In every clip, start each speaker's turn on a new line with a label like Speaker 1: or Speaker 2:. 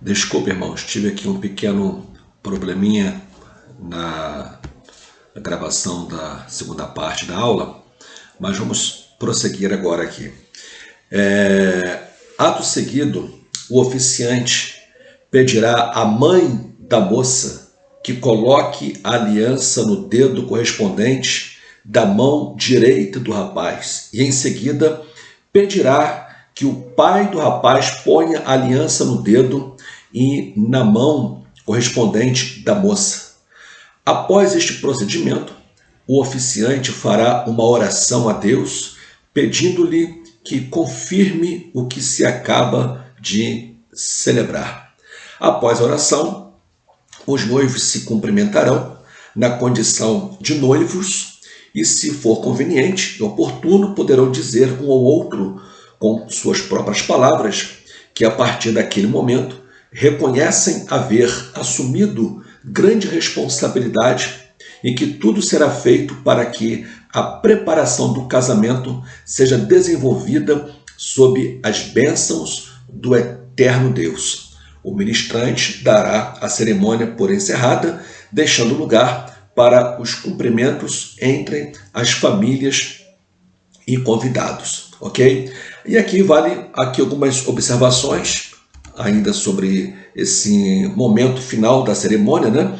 Speaker 1: Desculpe, irmãos, tive aqui um pequeno probleminha na gravação da segunda parte da aula, mas vamos prosseguir agora aqui. Ato seguido, o oficiante pedirá à mãe da moça que coloque a aliança no dedo correspondente da mão direita do rapaz e, em seguida, pedirá que o pai do rapaz ponha a aliança no dedo e na mão correspondente da moça. Após este procedimento, o oficiante fará uma oração a Deus, pedindo-lhe que confirme o que se acaba de celebrar. Após a oração, os noivos se cumprimentarão na condição de noivos e, se for conveniente e oportuno, poderão dizer um ao outro, com suas próprias palavras, que a partir daquele momento reconhecem haver assumido grande responsabilidade e que tudo será feito para que a preparação do casamento seja desenvolvida sob as bênçãos do eterno Deus. O ministrante dará a cerimônia por encerrada, deixando lugar para os cumprimentos entre as famílias e convidados, ok? E aqui vale algumas observações ainda sobre esse momento final da cerimônia, né?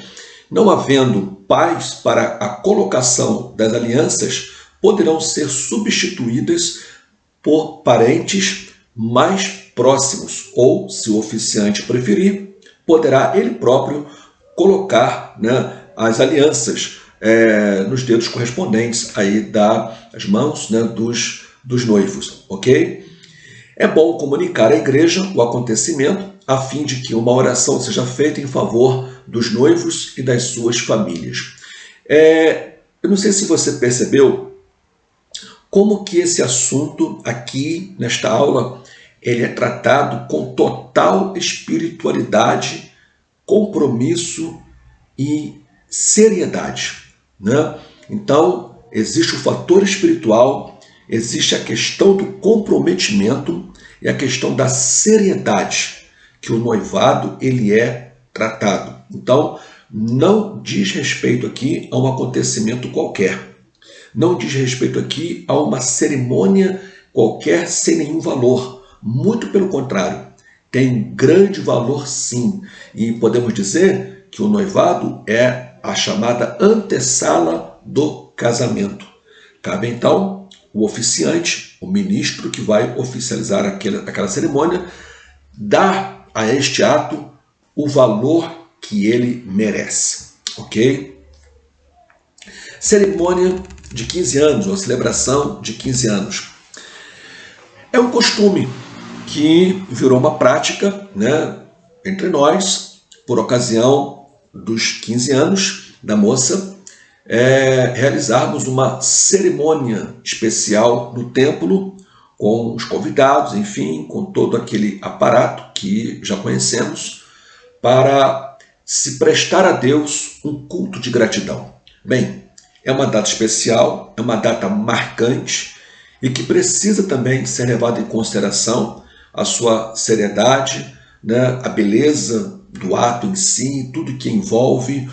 Speaker 1: Não havendo pais para a colocação das alianças, poderão ser substituídas por parentes mais próximos, ou, se o oficiante preferir, poderá ele próprio colocar, né, as alianças nos dedos correspondentes aí das mãos, né, dos noivos, ok? É bom comunicar à igreja o acontecimento a fim de que uma oração seja feita em favor dos noivos e das suas famílias. Eu não sei se você percebeu como que esse assunto aqui, nesta aula, ele é tratado com total espiritualidade, compromisso e seriedade, né? Então, existe o fator espiritual, existe a questão do comprometimento e a questão da seriedade que o noivado ele é tratado. Então, não diz respeito aqui a um acontecimento qualquer. Não diz respeito aqui a uma cerimônia qualquer sem nenhum valor. Muito pelo contrário, tem grande valor sim. E podemos dizer que o noivado é a chamada antessala do casamento. Cabe então o oficiante, o ministro que vai oficializar aquela cerimônia, dar a este ato o valor que ele merece, ok? Cerimônia de 15 anos, ou celebração de 15 anos. É um costume que virou uma prática, né, entre nós, por ocasião dos 15 anos da moça, realizarmos uma cerimônia especial no templo, com os convidados, enfim, com todo aquele aparato que já conhecemos, para se prestar a Deus um culto de gratidão. Bem, é uma data especial, é uma data marcante e que precisa também ser levada em consideração a sua seriedade, né, a beleza do ato em si, tudo que envolve,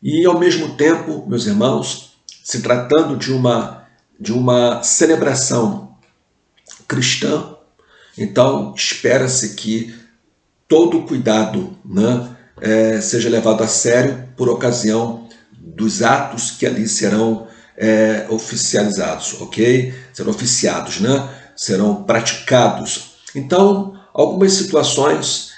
Speaker 1: e ao mesmo tempo, meus irmãos, se tratando de uma celebração cristã, então espera-se que todo o cuidado, né, seja levado a sério por ocasião dos atos que ali serão oficializados, ok? Serão oficiados, né? Serão praticados. Então, algumas situações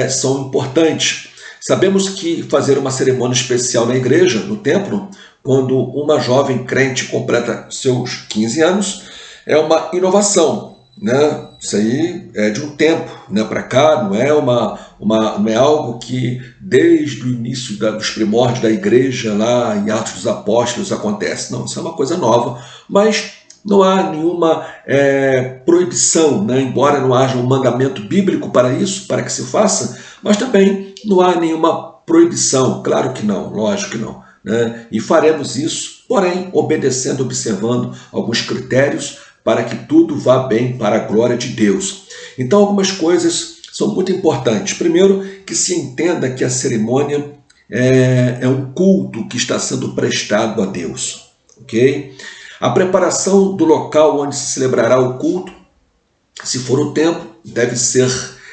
Speaker 1: são importantes. Sabemos que fazer uma cerimônia especial na igreja, no templo, quando uma jovem crente completa seus 15 anos, é uma inovação, né? Isso aí é de um tempo, né, para cá, não é algo que desde o início dos primórdios da igreja, lá em Atos dos Apóstolos, acontece. Não, isso é uma coisa nova, mas não há nenhuma proibição, né? Embora não haja um mandamento bíblico para isso, para que se faça, mas também não há nenhuma proibição, claro que não, lógico que não, né? E faremos isso, porém, obedecendo, observando alguns critérios para que tudo vá bem para a glória de Deus. Então, algumas coisas são muito importantes. Primeiro, que se entenda que a cerimônia é um culto que está sendo prestado a Deus. Ok? A preparação do local onde se celebrará o culto, se for o templo, deve ser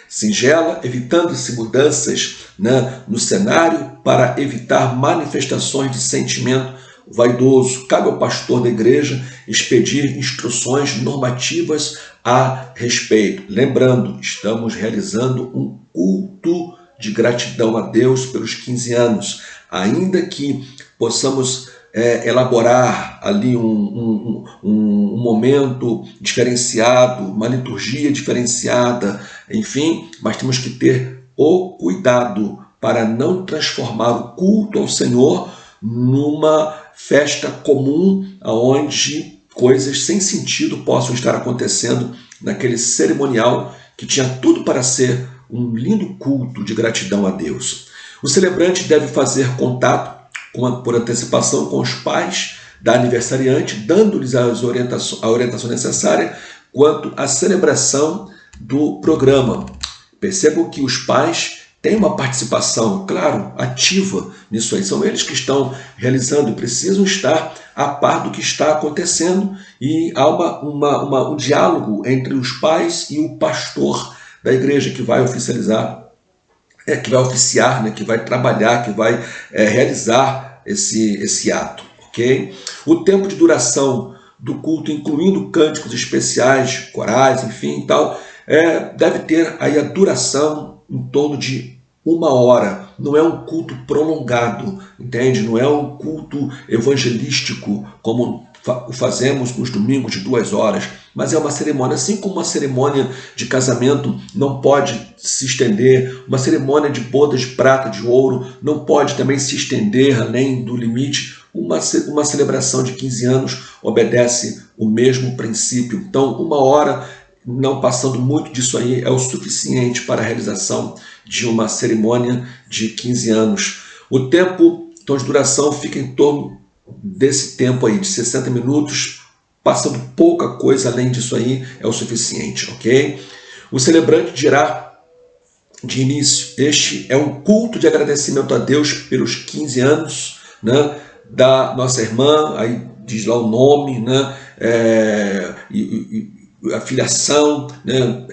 Speaker 1: singela, evitando-se mudanças, né, no cenário para evitar manifestações de sentimento vaidoso. Cabe ao pastor da igreja expedir instruções normativas a respeito. Lembrando, estamos realizando um culto de gratidão a Deus pelos 15 anos. Ainda que possamos elaborar ali um momento diferenciado, uma liturgia diferenciada, enfim, mas temos que ter o cuidado para não transformar o culto ao Senhor numa festa comum, onde coisas sem sentido possam estar acontecendo naquele cerimonial que tinha tudo para ser um lindo culto de gratidão a Deus. O celebrante deve fazer contato por antecipação com os pais da aniversariante, dando-lhes a orientação necessária quanto à celebração do programa. Percebam que os pais têm uma participação, claro, ativa nisso aí. São eles que estão realizando e precisam estar a par do que está acontecendo, e há um diálogo entre os pais e o pastor da igreja que vai oficializar, que vai oficiar, né, que vai trabalhar, que vai realizar esse ato. Okay? O tempo de duração do culto, incluindo cânticos especiais, corais, enfim, tal, deve ter aí a duração em torno de 1 hora. Não é um culto prolongado, entende? Não é um culto evangelístico como o fazemos nos domingos de 2 horas, mas é uma cerimônia, assim como uma cerimônia de casamento não pode se estender, uma cerimônia de bodas de prata, de ouro, não pode também se estender além do limite. Uma celebração de 15 anos obedece o mesmo princípio. Então, 1 hora, não passando muito disso aí, é o suficiente para a realização de uma cerimônia de 15 anos. O tempo, então, de duração fica em torno desse tempo aí, de 60 minutos, passando pouca coisa além disso aí, é o suficiente, ok? O celebrante dirá de início: este é um culto de agradecimento a Deus pelos 15 anos, né, da nossa irmã, aí diz lá o nome, né, a filiação, né,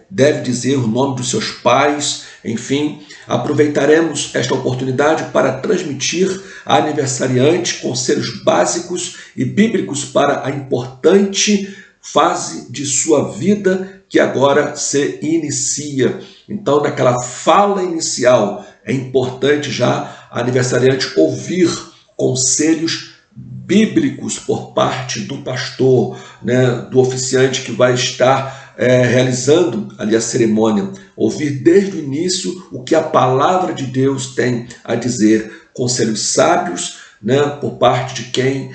Speaker 1: deve dizer o nome dos seus pais, enfim. Aproveitaremos esta oportunidade para transmitir à aniversariante conselhos básicos e bíblicos para a importante fase de sua vida que agora se inicia. Então, naquela fala inicial, é importante já a aniversariante ouvir conselhos bíblicos por parte do pastor, né, do oficiante que vai estar realizando ali a cerimônia. Ouvir desde o início o que a palavra de Deus tem a dizer, conselhos sábios, né, por parte de quem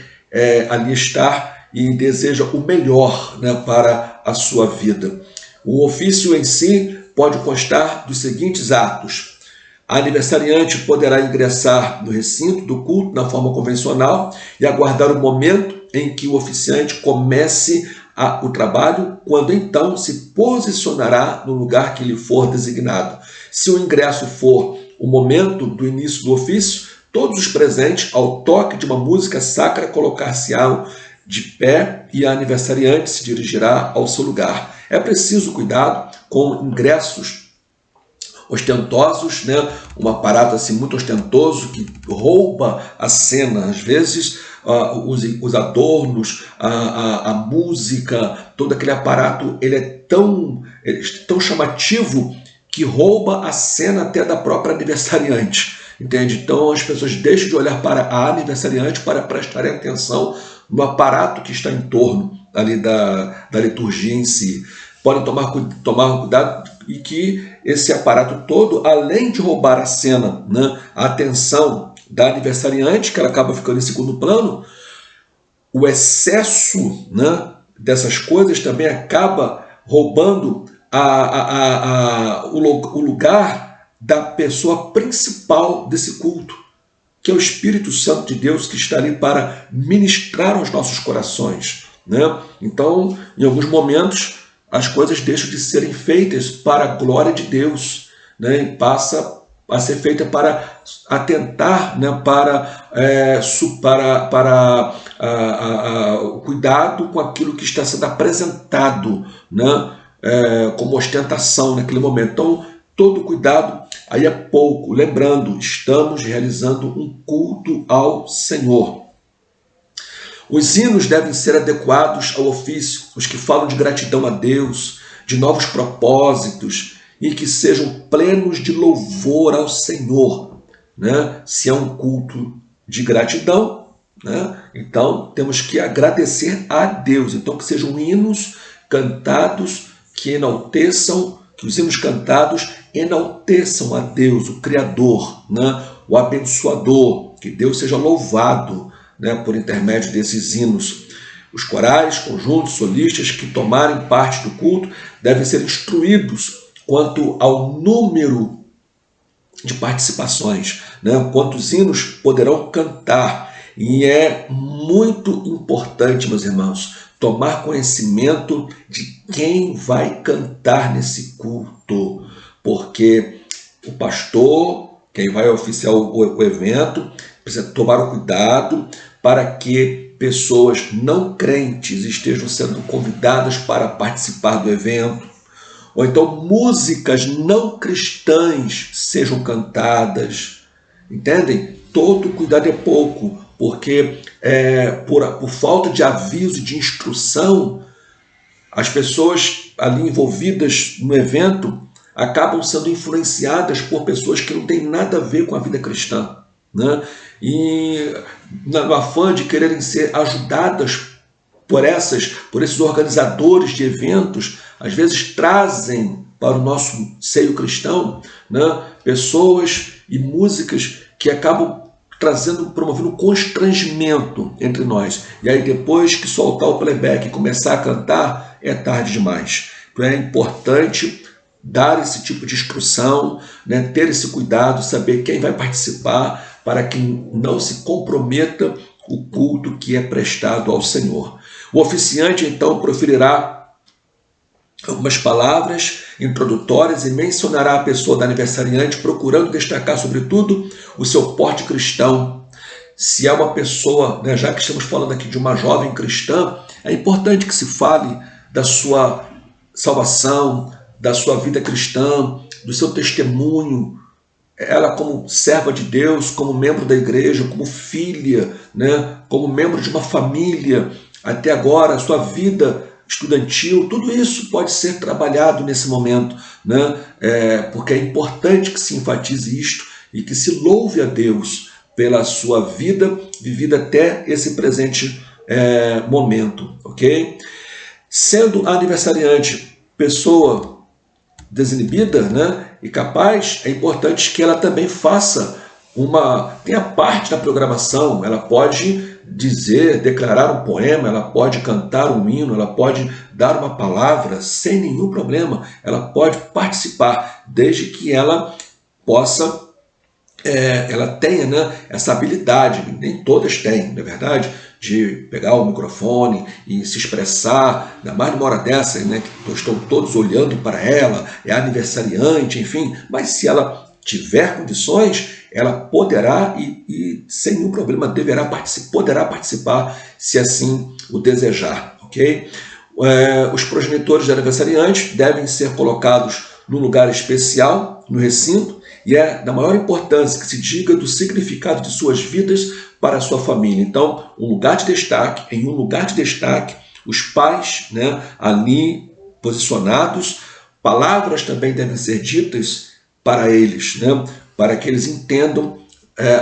Speaker 1: ali está e deseja o melhor, né, para a sua vida. O ofício em si pode constar dos seguintes atos: a aniversariante poderá ingressar no recinto do culto na forma convencional e aguardar o momento em que o oficiante comece o trabalho, quando então se posicionará no lugar que lhe for designado. Se o ingresso for o momento do início do ofício, todos os presentes, ao toque de uma música sacra, colocar-se-ão de pé e a aniversariante se dirigirá ao seu lugar. É preciso cuidado com ingressos ostentosos, né? Um aparato assim muito ostentoso que rouba a cena. Às vezes os adornos, a música, todo aquele aparato, ele é tão chamativo que rouba a cena até da própria aniversariante, entende? Então as pessoas deixam de olhar para a aniversariante para prestarem atenção no aparato que está em torno ali da liturgia em si. Podem tomar cuidado, e que esse aparato todo, além de roubar a cena, né, a atenção da aniversariante, que ela acaba ficando em segundo plano, o excesso, né, dessas coisas também acaba roubando o lugar da pessoa principal desse culto, que é o Espírito Santo de Deus, que está ali para ministrar aos nossos corações, né? Então, em alguns momentos, as coisas deixam de serem feitas para a glória de Deus, né? E passa a ser feita para atentar, né? O cuidado com aquilo que está sendo apresentado, né? Como ostentação naquele momento. Então, todo cuidado aí é pouco. Lembrando, estamos realizando um culto ao Senhor. Os hinos devem ser adequados ao ofício, os que falam de gratidão a Deus, de novos propósitos, e que sejam plenos de louvor ao Senhor, né? Se é um culto de gratidão, né? Então temos que agradecer a Deus. Então que sejam hinos cantados que enalteçam, que os hinos cantados enalteçam a Deus, o Criador, né? O abençoador, que Deus seja louvado, né, por intermédio desses hinos. Os corais, conjuntos, solistas que tomarem parte do culto devem ser instruídos quanto ao número de participações, né, quantos hinos poderão cantar. E é muito importante, meus irmãos, tomar conhecimento de quem vai cantar nesse culto, porque o pastor, quem vai oficiar o evento, precisa tomar o cuidado para que pessoas não crentes estejam sendo convidadas para participar do evento, ou então músicas não cristãs sejam cantadas, entendem? Todo cuidado é pouco, porque por falta de aviso, de instrução, as pessoas ali envolvidas no evento acabam sendo influenciadas por pessoas que não têm nada a ver com a vida cristã, né? E no afã de quererem ser ajudadas por esses organizadores de eventos, às vezes trazem para o nosso seio cristão, né, pessoas e músicas que acabam promovendo constrangimento entre nós. E aí depois que soltar o playback e começar a cantar, é tarde demais. Então é importante dar esse tipo de instrução, né, ter esse cuidado, saber quem vai participar, para que não se comprometa o culto que é prestado ao Senhor. O oficiante, então, proferirá algumas palavras introdutórias e mencionará a pessoa da aniversariante, procurando destacar, sobretudo, o seu porte cristão. Se é uma pessoa, né, já que estamos falando aqui de uma jovem cristã, é importante que se fale da sua salvação, da sua vida cristã, do seu testemunho, ela como serva de Deus, como membro da igreja, como filha, né, como membro de uma família, até agora, a sua vida estudantil, tudo isso pode ser trabalhado nesse momento, né, porque é importante que se enfatize isto e que se louve a Deus pela sua vida vivida até esse presente momento, ok? Sendo a aniversariante pessoa desinibida, né, e capaz, é importante que ela também tenha parte da programação. Ela pode declarar um poema, ela pode cantar um hino, ela pode dar uma palavra sem nenhum problema, ela pode participar, desde que ela possa, ela tenha, né, essa habilidade, nem todas têm, não é verdade, de pegar o microfone e se expressar, ainda mais numa hora dessa, né, que estão todos olhando para ela, é aniversariante, enfim, mas se ela tiver condições, ela poderá e sem nenhum problema poderá participar, se assim o desejar, ok? Os progenitores de aniversariantes devem ser colocados num lugar especial, no recinto, e é da maior importância que se diga do significado de suas vidas para a sua família. Então, em um lugar de destaque, os pais, né, ali posicionados, palavras também devem ser ditas para eles, né, para que eles entendam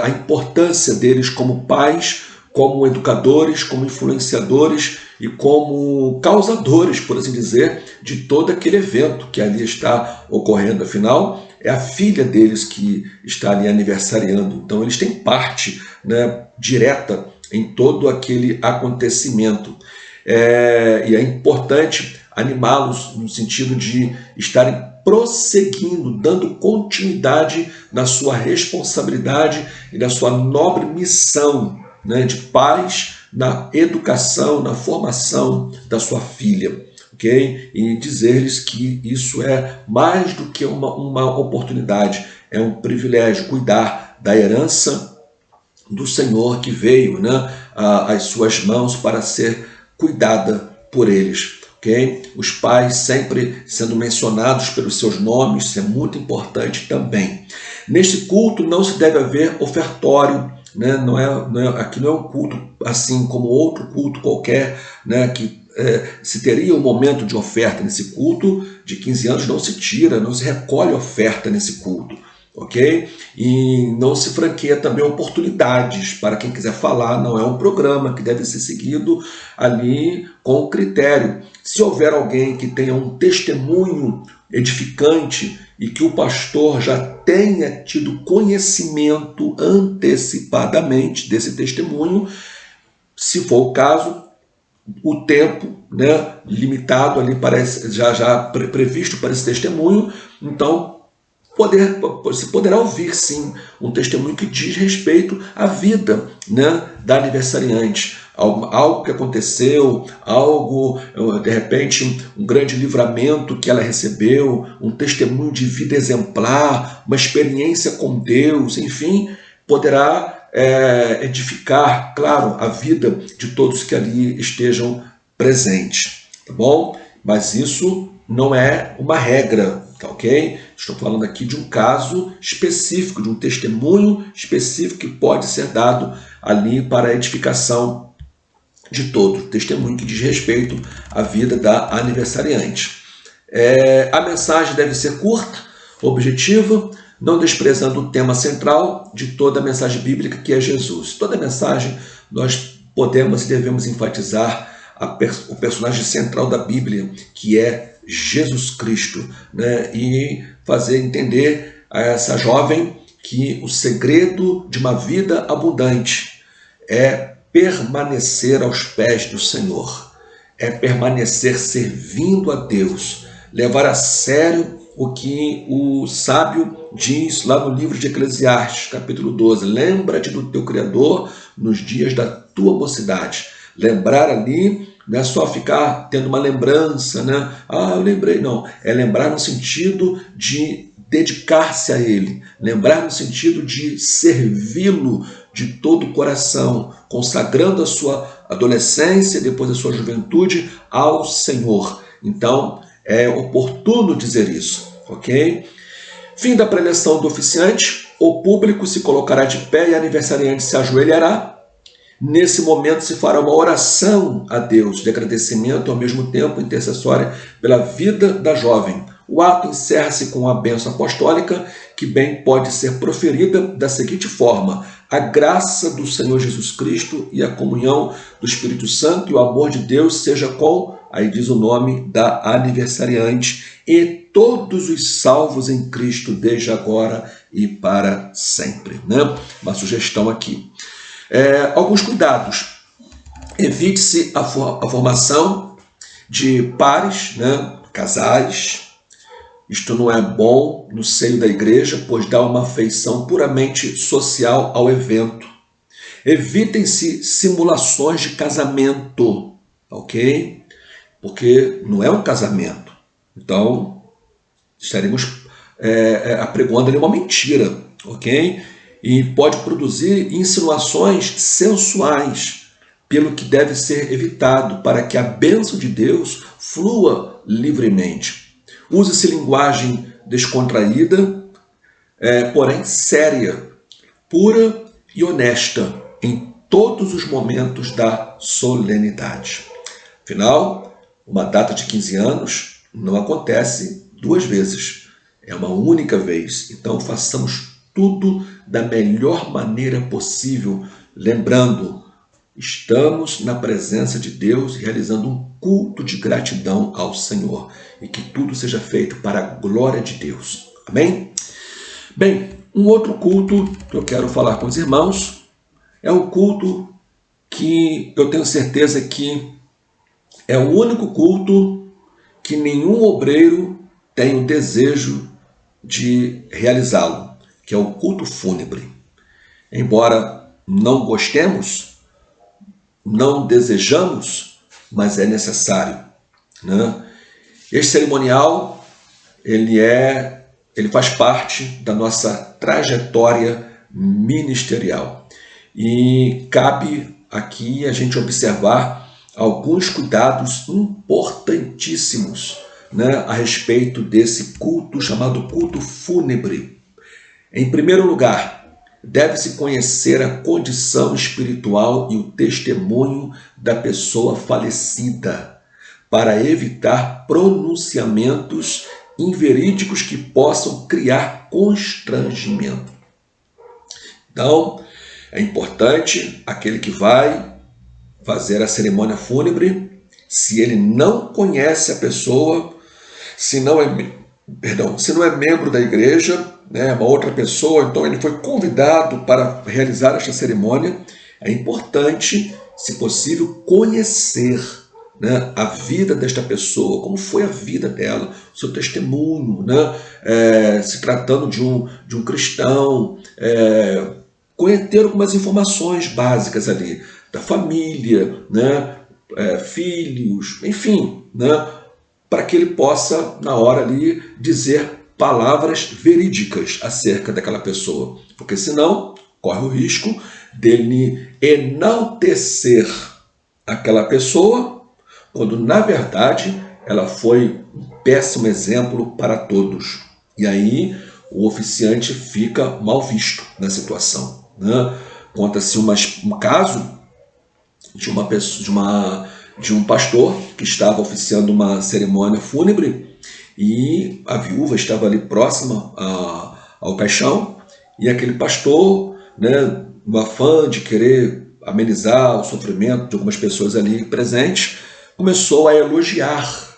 Speaker 1: a importância deles como pais, como educadores, como influenciadores e como causadores, por assim dizer, de todo aquele evento que ali está ocorrendo. Afinal, é a filha deles que está ali aniversariando. Então, eles têm parte, né, direta em todo aquele acontecimento. E é importante animá-los no sentido de estarem prosseguindo, dando continuidade na sua responsabilidade e na sua nobre missão, né, de pais na educação, na formação da sua filha. ok? E dizer-lhes que isso é mais do que uma oportunidade, é um privilégio cuidar da herança do Senhor que veio, né, às suas mãos para ser cuidada por eles. Okay? Os pais sempre sendo mencionados pelos seus nomes, isso é muito importante também. Neste culto não se deve haver ofertório, né? Aqui não é um culto assim como outro culto qualquer, né, que se teria um momento de oferta nesse culto. De 15 anos não se tira, não se recolhe oferta nesse culto. Ok? E não se franqueia também oportunidades para quem quiser falar, não é um programa que deve ser seguido ali com critério. Se houver alguém que tenha um testemunho edificante e que o pastor já tenha tido conhecimento antecipadamente desse testemunho, se for o caso, o tempo, né, limitado ali já previsto para esse testemunho, então se poderá ouvir sim um testemunho que diz respeito à vida, né, da aniversariante, algo que aconteceu, algo, de repente, um grande livramento que ela recebeu, um testemunho de vida exemplar, uma experiência com Deus, enfim, poderá edificar, claro, a vida de todos que ali estejam presentes, tá bom? Mas isso não é uma regra, tá ok? Estou falando aqui de um caso específico, de um testemunho específico que pode ser dado ali para a edificação de todo, testemunho que diz respeito à vida da aniversariante. A mensagem deve ser curta, objetiva, não desprezando o tema central de toda a mensagem bíblica, que é Jesus. Toda a mensagem nós podemos e devemos enfatizar o personagem central da Bíblia, que é Jesus Cristo, né? E fazer entender a essa jovem que o segredo de uma vida abundante é permanecer aos pés do Senhor, é permanecer servindo a Deus, levar a sério o que o sábio diz lá no livro de Eclesiastes, capítulo 12. Lembra-te do teu Criador nos dias da tua mocidade. Lembrar ali não é só ficar tendo uma lembrança, né? Eu lembrei, não. É lembrar no sentido de dedicar-se a Ele. Lembrar no sentido de servi-lo de todo o coração, consagrando a sua adolescência, depois a sua juventude ao Senhor. Então, é oportuno dizer isso, ok? Fim da preleção do oficiante, o público se colocará de pé e a aniversariante se ajoelhará. Nesse momento se fará uma oração a Deus de agradecimento, ao mesmo tempo intercessória pela vida da jovem. O ato encerra-se com a bênção apostólica, que bem pode ser proferida da seguinte forma: a graça do Senhor Jesus Cristo e a comunhão do Espírito Santo e o amor de Deus seja com, aí diz o nome da aniversariante, e todos os salvos em Cristo desde agora e para sempre. Né? Uma sugestão aqui. Alguns cuidados. Evite-se a formação de pares, né, casais. Isto não é bom no seio da igreja, pois dá uma feição puramente social ao evento. Evitem-se simulações de casamento, ok? Porque não é um casamento. Então, estaremos apregoando ali uma mentira, ok? E pode produzir insinuações sensuais, pelo que deve ser evitado para que a bênção de Deus flua livremente. Use-se linguagem descontraída, porém séria, pura e honesta em todos os momentos da solenidade. Afinal, uma data de 15 anos não acontece duas vezes, é uma única vez. Então façamos tudo da melhor maneira possível, lembrando, estamos na presença de Deus realizando um culto de gratidão ao Senhor e que tudo seja feito para a glória de Deus. Amém? Bem, um outro culto que eu quero falar com os irmãos é um culto que eu tenho certeza que é o único culto que nenhum obreiro tem o desejo de realizá-lo, que é o culto fúnebre. Embora não gostemos, não desejamos, mas é necessário, né? Este cerimonial, ele faz parte da nossa trajetória ministerial. E cabe aqui a gente observar alguns cuidados importantíssimos, né, a respeito desse culto chamado culto fúnebre. Em primeiro lugar, deve-se conhecer a condição espiritual e o testemunho da pessoa falecida, para evitar pronunciamentos inverídicos que possam criar constrangimento. Então, é importante aquele que vai fazer a cerimônia fúnebre, se ele não conhece a pessoa, se não é membro da igreja, né, uma outra pessoa, então ele foi convidado para realizar esta cerimônia, é importante, se possível, conhecer, né, a vida desta pessoa, como foi a vida dela, o seu testemunho, né, se tratando de um cristão, conhecer algumas informações básicas ali, da família, né, filhos, enfim, né, para que ele possa, na hora ali, dizer palavras verídicas acerca daquela pessoa, porque senão corre o risco dele enaltecer aquela pessoa, quando na verdade ela foi um péssimo exemplo para todos. E aí o oficiante fica mal visto na situação, né? Conta-se um caso de um pastor que estava oficiando uma cerimônia fúnebre e a viúva estava ali próxima ao caixão, e aquele pastor, né, no afã de querer amenizar o sofrimento de algumas pessoas ali presentes, começou a elogiar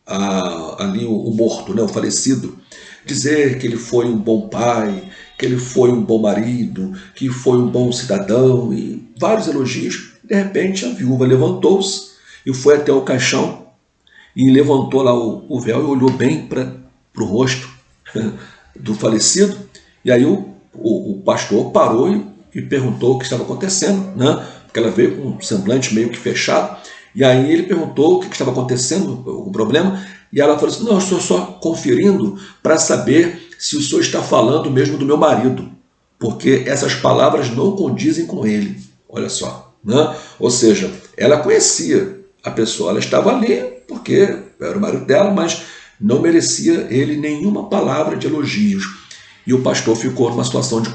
Speaker 1: ali o morto, né, o falecido, dizer que ele foi um bom pai, que ele foi um bom marido, que foi um bom cidadão, e vários elogios. De repente a viúva levantou-se e foi até o caixão e levantou lá o véu e olhou bem para o rosto do falecido. E aí o pastor parou e perguntou o que estava acontecendo, né? Porque ela veio com um semblante meio que fechado. E aí ele perguntou o que estava acontecendo, o problema, e ela falou assim: não, eu estou só conferindo para saber se o senhor está falando mesmo do meu marido, porque essas palavras não condizem com ele. Olha só, né? Ou seja, ela conhecia a pessoa, ela estava ali porque era o marido dela, mas não merecia ele nenhuma palavra de elogios. E o pastor ficou numa situação de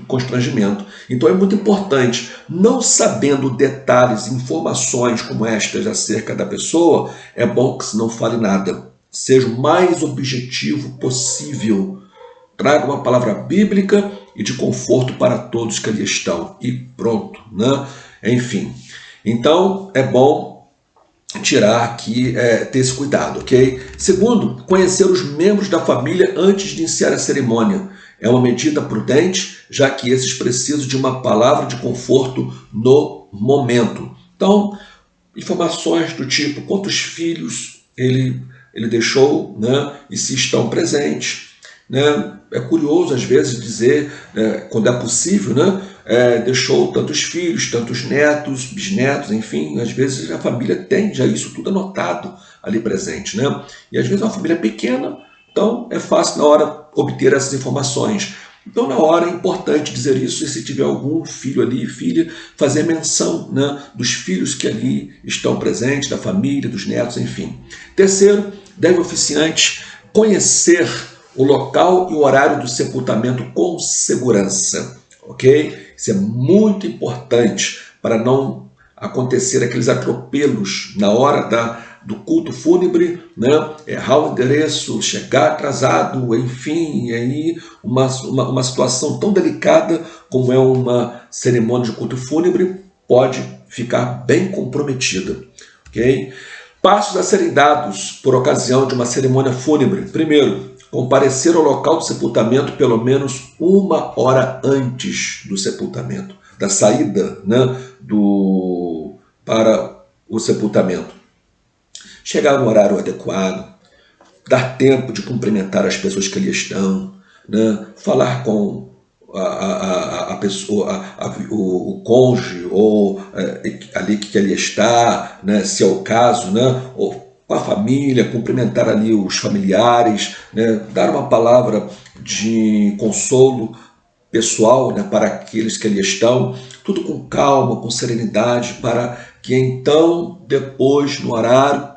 Speaker 1: constrangimento. Então é muito importante, não sabendo detalhes, informações como estas acerca da pessoa, é bom que se não fale nada. Seja o mais objetivo possível. Traga uma palavra bíblica e de conforto para todos que ali estão. E pronto, né? Enfim. Então é bom tirar aqui, ter esse cuidado, ok? Segundo, conhecer os membros da família antes de iniciar a cerimônia. É uma medida prudente, já que esses precisam de uma palavra de conforto no momento. Então, informações do tipo quantos filhos ele deixou, né, e se estão presentes, né? É curioso às vezes dizer, quando é possível, né, deixou tantos filhos, tantos netos, bisnetos, enfim, às vezes a família tem já isso tudo anotado ali presente, né? E às vezes é uma família pequena, então é fácil na hora obter essas informações. Então na hora é importante dizer isso, e se tiver algum filho ali, filha, fazer menção, né, dos filhos que ali estão presentes, da família, dos netos, enfim. Terceiro, deve o oficiante conhecer o local e o horário do sepultamento com segurança, ok? Isso é muito importante para não acontecer aqueles atropelos na hora do culto fúnebre, né? Errar o endereço, chegar atrasado, enfim, e aí uma situação tão delicada como é uma cerimônia de culto fúnebre pode ficar bem comprometida, ok? Passos a serem dados por ocasião de uma cerimônia fúnebre. Primeiro, comparecer ao local do sepultamento pelo menos 1 hora antes do sepultamento, da saída, né, para o sepultamento. Chegar no horário adequado, dar tempo de cumprimentar as pessoas que ali estão, né, falar com a pessoa, o cônjuge, ou ali que ali está, né, se é o caso, né, ou com a família, cumprimentar ali os familiares, né, dar uma palavra de consolo pessoal, né, para aqueles que ali estão, tudo com calma, com serenidade, para que então, depois, no horário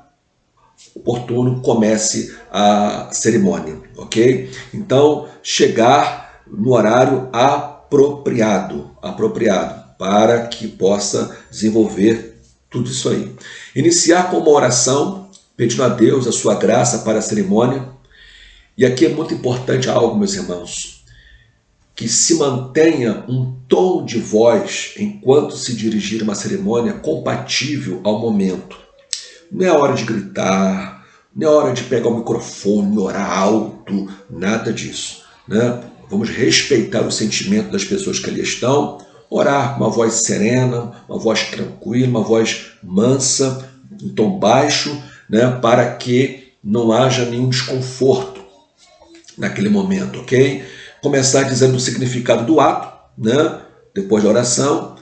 Speaker 1: oportuno, comece a cerimônia, ok? Então, chegar no horário apropriado, para que possa desenvolver tudo isso aí. Iniciar com uma oração, pedindo a Deus a sua graça para a cerimônia. E aqui é muito importante algo, meus irmãos, que se mantenha um tom de voz enquanto se dirigir uma cerimônia compatível ao momento. Não é hora de gritar, não é hora de pegar o microfone, orar alto, nada disso, né? Vamos respeitar o sentimento das pessoas que ali estão, orar com uma voz serena, uma voz tranquila, uma voz mansa, em tom baixo, né? Para que não haja nenhum desconforto naquele momento, ok? Começar dizendo o significado do ato, né? Depois da oração,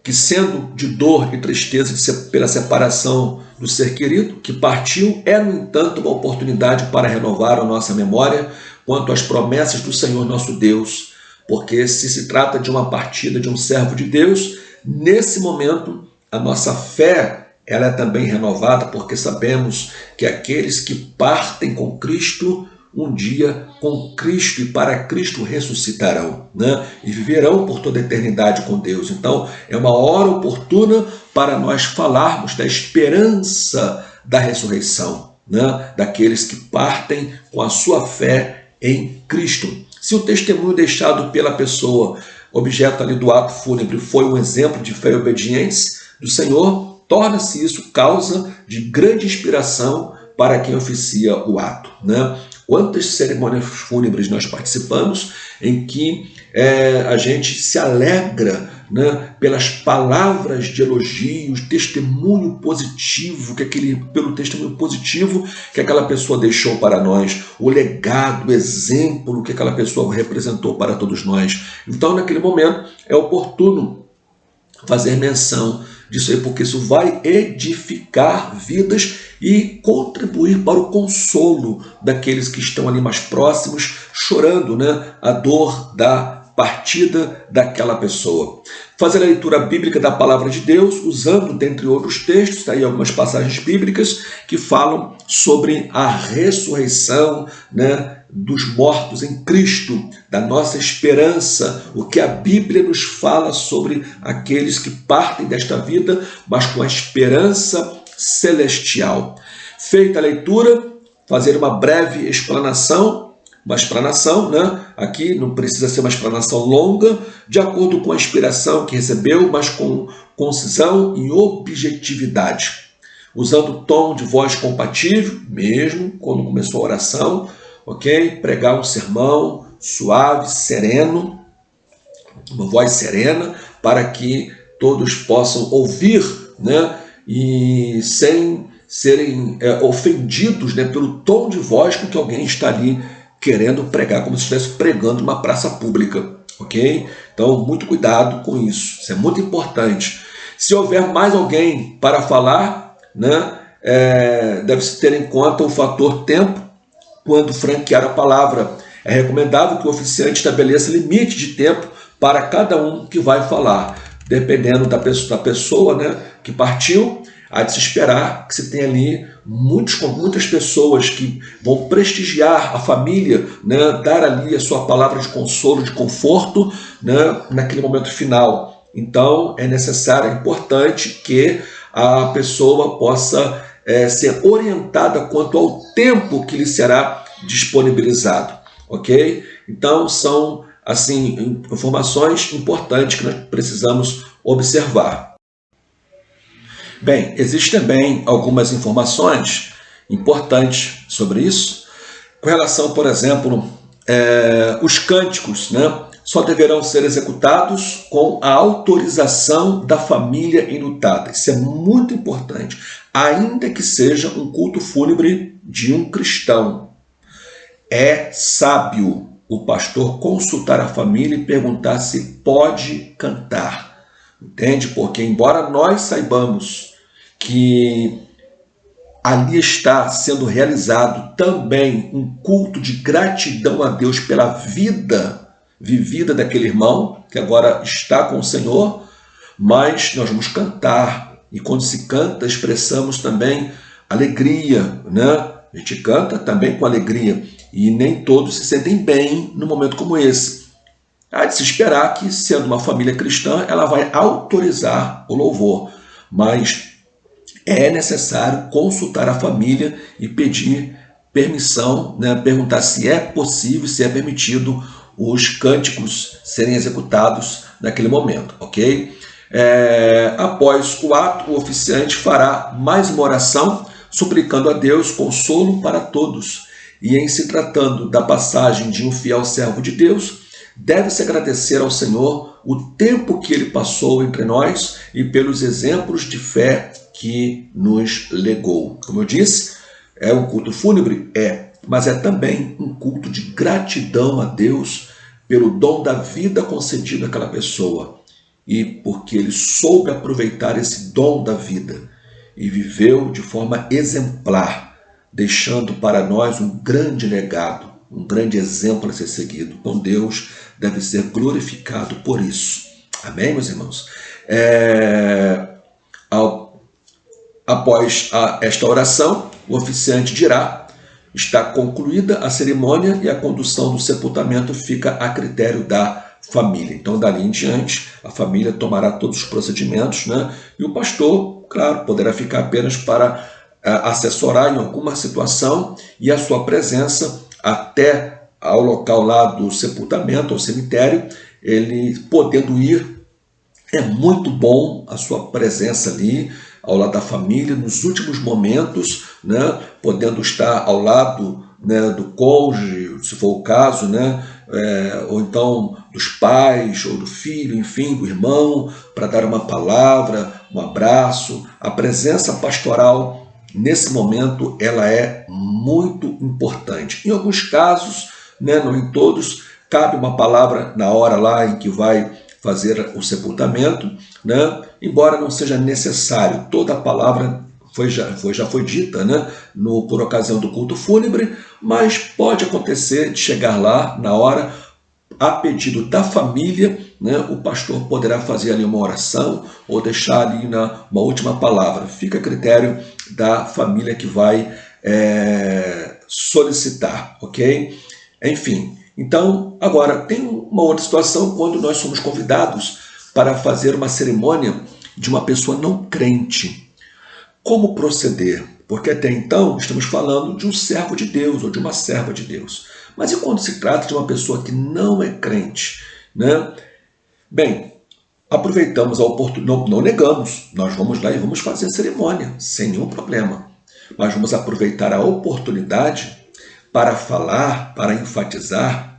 Speaker 1: que sendo de dor e tristeza pela separação do ser querido que partiu, é, no entanto, uma oportunidade para renovar a nossa memória quanto às promessas do Senhor nosso Deus, porque se trata de uma partida de um servo de Deus, nesse momento a nossa fé ela é também renovada, porque sabemos que aqueles que partem com Cristo, um dia com Cristo e para Cristo ressuscitarão, né? E viverão por toda a eternidade com Deus. Então é uma hora oportuna para nós falarmos da esperança da ressurreição, né? Daqueles que partem com a sua fé em Cristo. Se o testemunho deixado pela pessoa, objeto ali do ato fúnebre, foi um exemplo de fé e obediência do Senhor, torna-se isso causa de grande inspiração para quem oficia o ato, né? Quantas cerimônias fúnebres nós participamos em que a gente se alegra, né, pelas palavras de elogios, testemunho positivo, pelo testemunho positivo que aquela pessoa deixou para nós, o legado, o exemplo que aquela pessoa representou para todos nós. Então, naquele momento, é oportuno fazer menção disso aí, porque isso vai edificar vidas e contribuir para o consolo daqueles que estão ali mais próximos, chorando, né, a dor da partida daquela pessoa. Fazer a leitura bíblica da palavra de Deus, usando, dentre outros textos, aí algumas passagens bíblicas que falam sobre a ressurreição, né, dos mortos em Cristo, da nossa esperança, o que a Bíblia nos fala sobre aqueles que partem desta vida, mas com a esperança celestial. Feita a leitura, fazer uma breve explanação, né? Aqui não precisa ser uma explanação longa, de acordo com a inspiração que recebeu, mas com concisão e objetividade, usando tom de voz compatível, mesmo quando começou a oração, ok? Pregar um sermão suave, sereno, uma voz serena, para que todos possam ouvir, né? E sem serem ofendidos, né, pelo tom de voz com que alguém está ali querendo pregar, como se estivesse pregando numa praça pública, ok? Então, muito cuidado com isso, isso é muito importante. Se houver mais alguém para falar, né, deve-se ter em conta o fator tempo quando franquear a palavra. É recomendável que o oficiante estabeleça limite de tempo para cada um que vai falar, dependendo da pessoa, né, que partiu. Há de se esperar que se tenha ali muitas pessoas que vão prestigiar a família, né, dar ali a sua palavra de consolo, de conforto, né, naquele momento final. Então é necessário, é importante que a pessoa possa ser orientada quanto ao tempo que lhe será disponibilizado, ok? Então são assim informações importantes que nós precisamos observar. Bem, existem também algumas informações importantes sobre isso, com relação, por exemplo, os cânticos, né, só deverão ser executados com a autorização da família enlutada. Isso é muito importante, ainda que seja um culto fúnebre de um cristão. É sábio o pastor consultar a família e perguntar se pode cantar. Entende? Porque embora nós saibamos que ali está sendo realizado também um culto de gratidão a Deus pela vida vivida daquele irmão, que agora está com o Senhor, mas nós vamos cantar, e quando se canta, expressamos também alegria, né? A gente canta também com alegria, e nem todos se sentem bem num momento como esse. Há de se esperar que, sendo uma família cristã, ela vai autorizar o louvor, mas é necessário consultar a família e pedir permissão, né? Perguntar se é possível, se é permitido os cânticos serem executados naquele momento, ok? Após o ato, o oficiante fará mais uma oração, suplicando a Deus consolo para todos. E em se tratando da passagem de um fiel servo de Deus, deve-se agradecer ao Senhor o tempo que ele passou entre nós e pelos exemplos de fé que nos legou. Como eu disse, é um culto fúnebre? Mas é também um culto de gratidão a Deus pelo dom da vida concedido àquela pessoa e porque ele soube aproveitar esse dom da vida e viveu de forma exemplar, deixando para nós um grande legado, um grande exemplo a ser seguido. Então Deus deve ser glorificado por isso. Amém, meus irmãos? Após esta oração, o oficiante dirá: está concluída a cerimônia e a condução do sepultamento fica a critério da família. Então, dali em diante, a família tomará todos os procedimentos, né? E o pastor, claro, poderá ficar apenas para assessorar em alguma situação e a sua presença até ao local lá do sepultamento, ao cemitério, ele podendo ir. É muito bom a sua presença ali, ao lado da família, nos últimos momentos, né, podendo estar ao lado, né, do cônjuge, se for o caso, né, ou então dos pais, ou do filho, enfim, do irmão, para dar uma palavra, um abraço. A presença pastoral, nesse momento, ela é muito importante. Em alguns casos, né, não em todos, cabe uma palavra na hora lá em que vai fazer o sepultamento, né? Embora não seja necessário, toda a palavra já foi dita, né? Por ocasião do culto fúnebre, mas pode acontecer de chegar lá na hora, a pedido da família, né? O pastor poderá fazer ali uma oração ou deixar ali uma última palavra. Fica a critério da família que vai solicitar, ok? Enfim. Então, agora, tem uma outra situação quando nós somos convidados para fazer uma cerimônia de uma pessoa não crente. Como proceder? Porque até então estamos falando de um servo de Deus ou de uma serva de Deus. Mas e quando se trata de uma pessoa que não é crente, né? Bem, aproveitamos a oportunidade, não negamos, nós vamos lá e vamos fazer a cerimônia, sem nenhum problema. Mas vamos aproveitar a oportunidade para falar, para enfatizar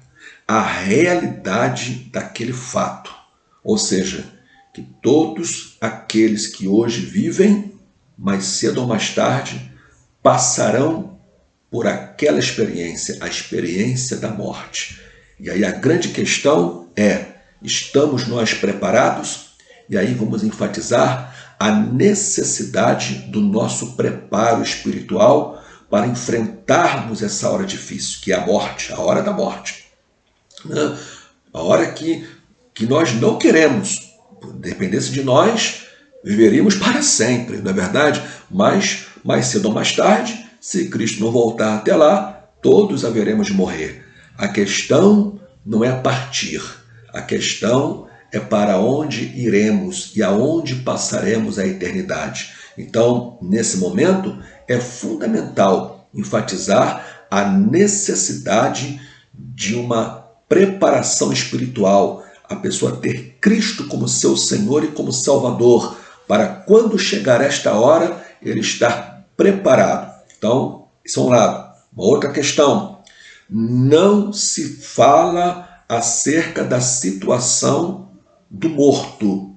Speaker 1: a realidade daquele fato. Ou seja, que todos aqueles que hoje vivem, mais cedo ou mais tarde, passarão por aquela experiência, a experiência da morte. E aí a grande questão é: estamos nós preparados? E aí vamos enfatizar a necessidade do nosso preparo espiritual para enfrentarmos essa hora difícil, que é a morte, a hora da morte. A hora que nós não queremos. Dependesse de nós, viveríamos para sempre, não é verdade? Mas, mais cedo ou mais tarde, se Cristo não voltar até lá, todos haveremos de morrer. A questão não é partir, a questão é para onde iremos e aonde passaremos a eternidade. Então, nesse momento, é fundamental enfatizar a necessidade de uma preparação espiritual, a pessoa ter Cristo como seu Senhor e como Salvador, para quando chegar esta hora, ele estar preparado. Então, isso é um lado. Uma outra questão: não se fala acerca da situação do morto.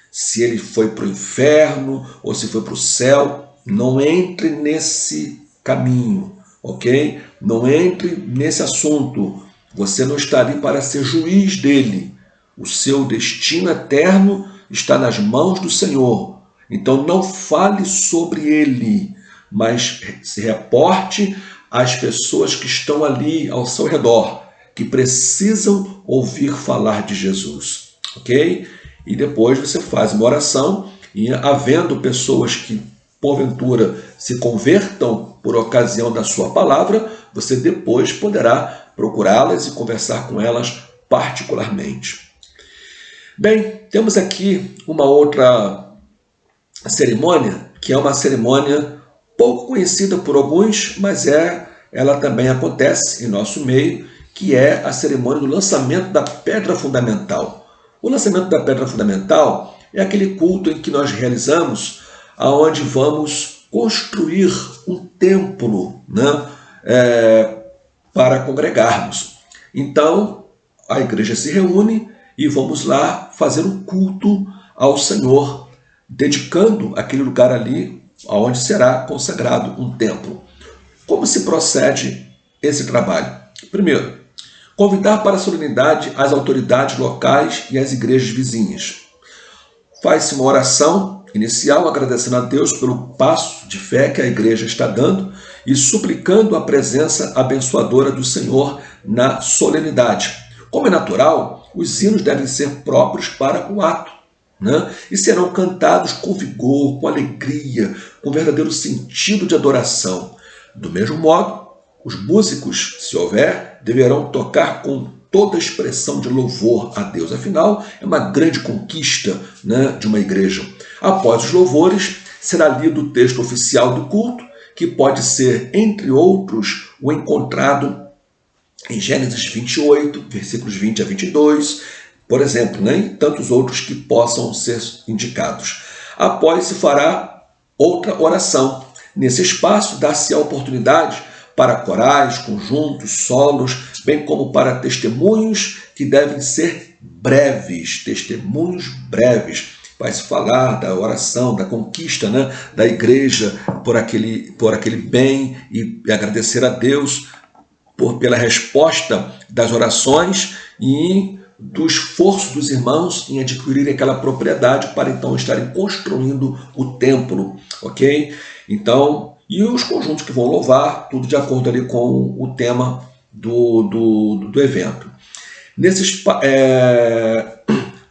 Speaker 1: Se ele foi para o inferno ou se foi para o céu, não entre nesse caminho, ok? Não entre nesse assunto. Você não está ali para ser juiz dele. O seu destino eterno está nas mãos do Senhor. Então não fale sobre ele. mas se reporte às pessoas que estão ali ao seu redor, que precisam ouvir falar de Jesus, ok? E depois você faz uma oração e, havendo pessoas que porventura se convertam por ocasião da sua palavra, você depois poderá procurá-las e conversar com elas particularmente. Bem, temos aqui uma outra cerimônia, que é uma cerimônia pouco conhecida por alguns, mas ela também acontece em nosso meio, que é a cerimônia do lançamento da pedra fundamental. O lançamento da pedra fundamental é aquele culto em que nós realizamos, aonde vamos construir um templo, né, para congregarmos. Então, a igreja se reúne e vamos lá fazer um culto ao Senhor, dedicando aquele lugar ali aonde será consagrado um templo. Como se procede esse trabalho? Primeiro, convidar para a solenidade as autoridades locais e as igrejas vizinhas. Faz-se uma oração inicial agradecendo a Deus pelo passo de fé que a igreja está dando e suplicando a presença abençoadora do Senhor na solenidade. Como é natural, os hinos devem ser próprios para o ato, né? E serão cantados com vigor, com alegria, com verdadeiro sentido de adoração. Do mesmo modo, os músicos, se houver, deverão tocar com toda a expressão de louvor a Deus. Afinal, é uma grande conquista, né, de uma igreja. Após os louvores, será lido o texto oficial do culto, que pode ser, entre outros, o encontrado em Gênesis 28, versículos 20 a 22, por exemplo, né, e tantos outros que possam ser indicados. Após se fará outra oração. Nesse espaço, dá-se a oportunidade para corais, conjuntos, solos, bem como para testemunhos que devem ser breves, testemunhos breves. Vai se falar da oração, da conquista, né, da igreja por aquele bem e agradecer a Deus pela resposta das orações e do esforço dos irmãos em adquirir aquela propriedade para então estarem construindo o templo, ok? Então, e os conjuntos que vão louvar, tudo de acordo ali com o tema do evento.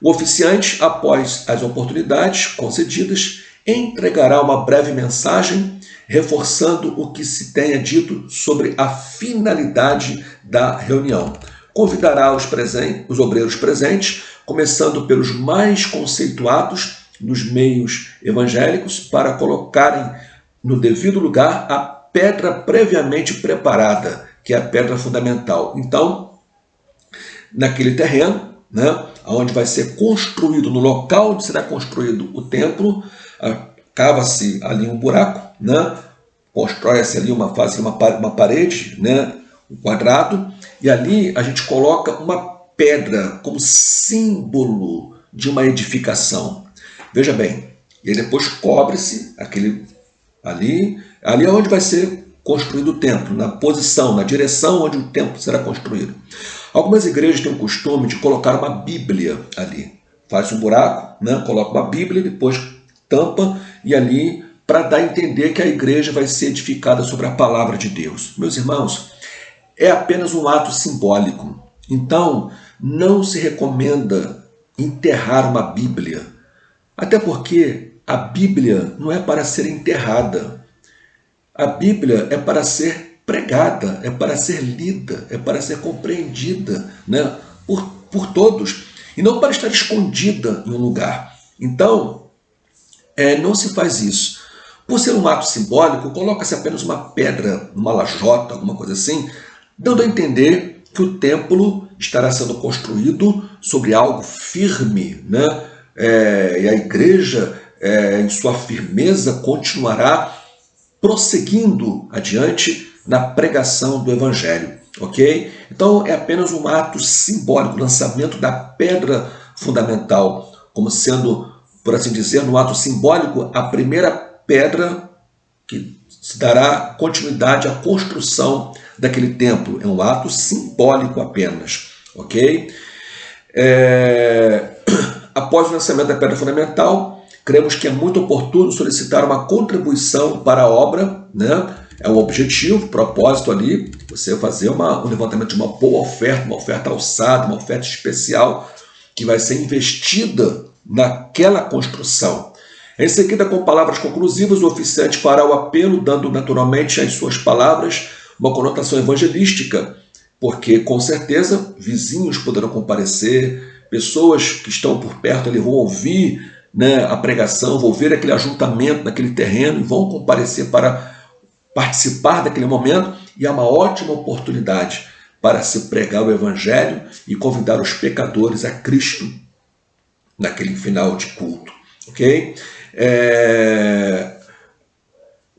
Speaker 1: O oficiante, após as oportunidades concedidas, entregará uma breve mensagem reforçando o que se tenha dito sobre a finalidade da reunião. Convidará os obreiros presentes, começando pelos mais conceituados nos meios evangélicos, para colocarem no devido lugar a pedra previamente preparada, que é a pedra fundamental. Então, naquele terreno, né, onde vai ser construído, no local onde será construído o templo, cava-se ali um buraco, né, constrói-se ali uma parede, né, um quadrado, e ali a gente coloca uma pedra como símbolo de uma edificação. Veja bem, e aí depois cobre-se ali é onde vai ser construído o templo, na posição, na direção onde o templo será construído. Algumas igrejas têm o costume de colocar uma Bíblia ali. Faz um buraco, né? Coloca uma Bíblia, depois tampa e ali para dar a entender que a igreja vai ser edificada sobre a palavra de Deus. Meus irmãos, é apenas um ato simbólico. Então, não se recomenda enterrar uma Bíblia. Até porque a Bíblia não é para ser enterrada. A Bíblia é para ser pregada, é para ser lida, é para ser compreendida, né, por todos, e não para estar escondida em um lugar. Então, não se faz isso. Por ser um ato simbólico, coloca-se apenas uma pedra, uma lajota, alguma coisa assim, dando a entender que o templo estará sendo construído sobre algo firme, né? E a igreja, em sua firmeza, continuará prosseguindo adiante na pregação do Evangelho, ok? Então é apenas um ato simbólico, lançamento da pedra fundamental, como sendo, por assim dizer, no ato simbólico, a primeira pedra que se dará continuidade à construção daquele templo. É um ato simbólico apenas, ok? após o lançamento da pedra fundamental, cremos que é muito oportuno solicitar uma contribuição para a obra, né? É um objetivo, propósito ali, você fazer um levantamento de uma boa oferta, uma oferta alçada, uma oferta especial, que vai ser investida naquela construção. Em seguida, com palavras conclusivas, o oficiante fará o apelo, dando naturalmente às suas palavras uma conotação evangelística, porque, com certeza, vizinhos poderão comparecer, pessoas que estão por perto ali vão ouvir, né, a pregação, vão ver aquele ajuntamento naquele terreno e vão comparecer para participar daquele momento, e é uma ótima oportunidade para se pregar o Evangelho e convidar os pecadores a Cristo naquele final de culto. Ok?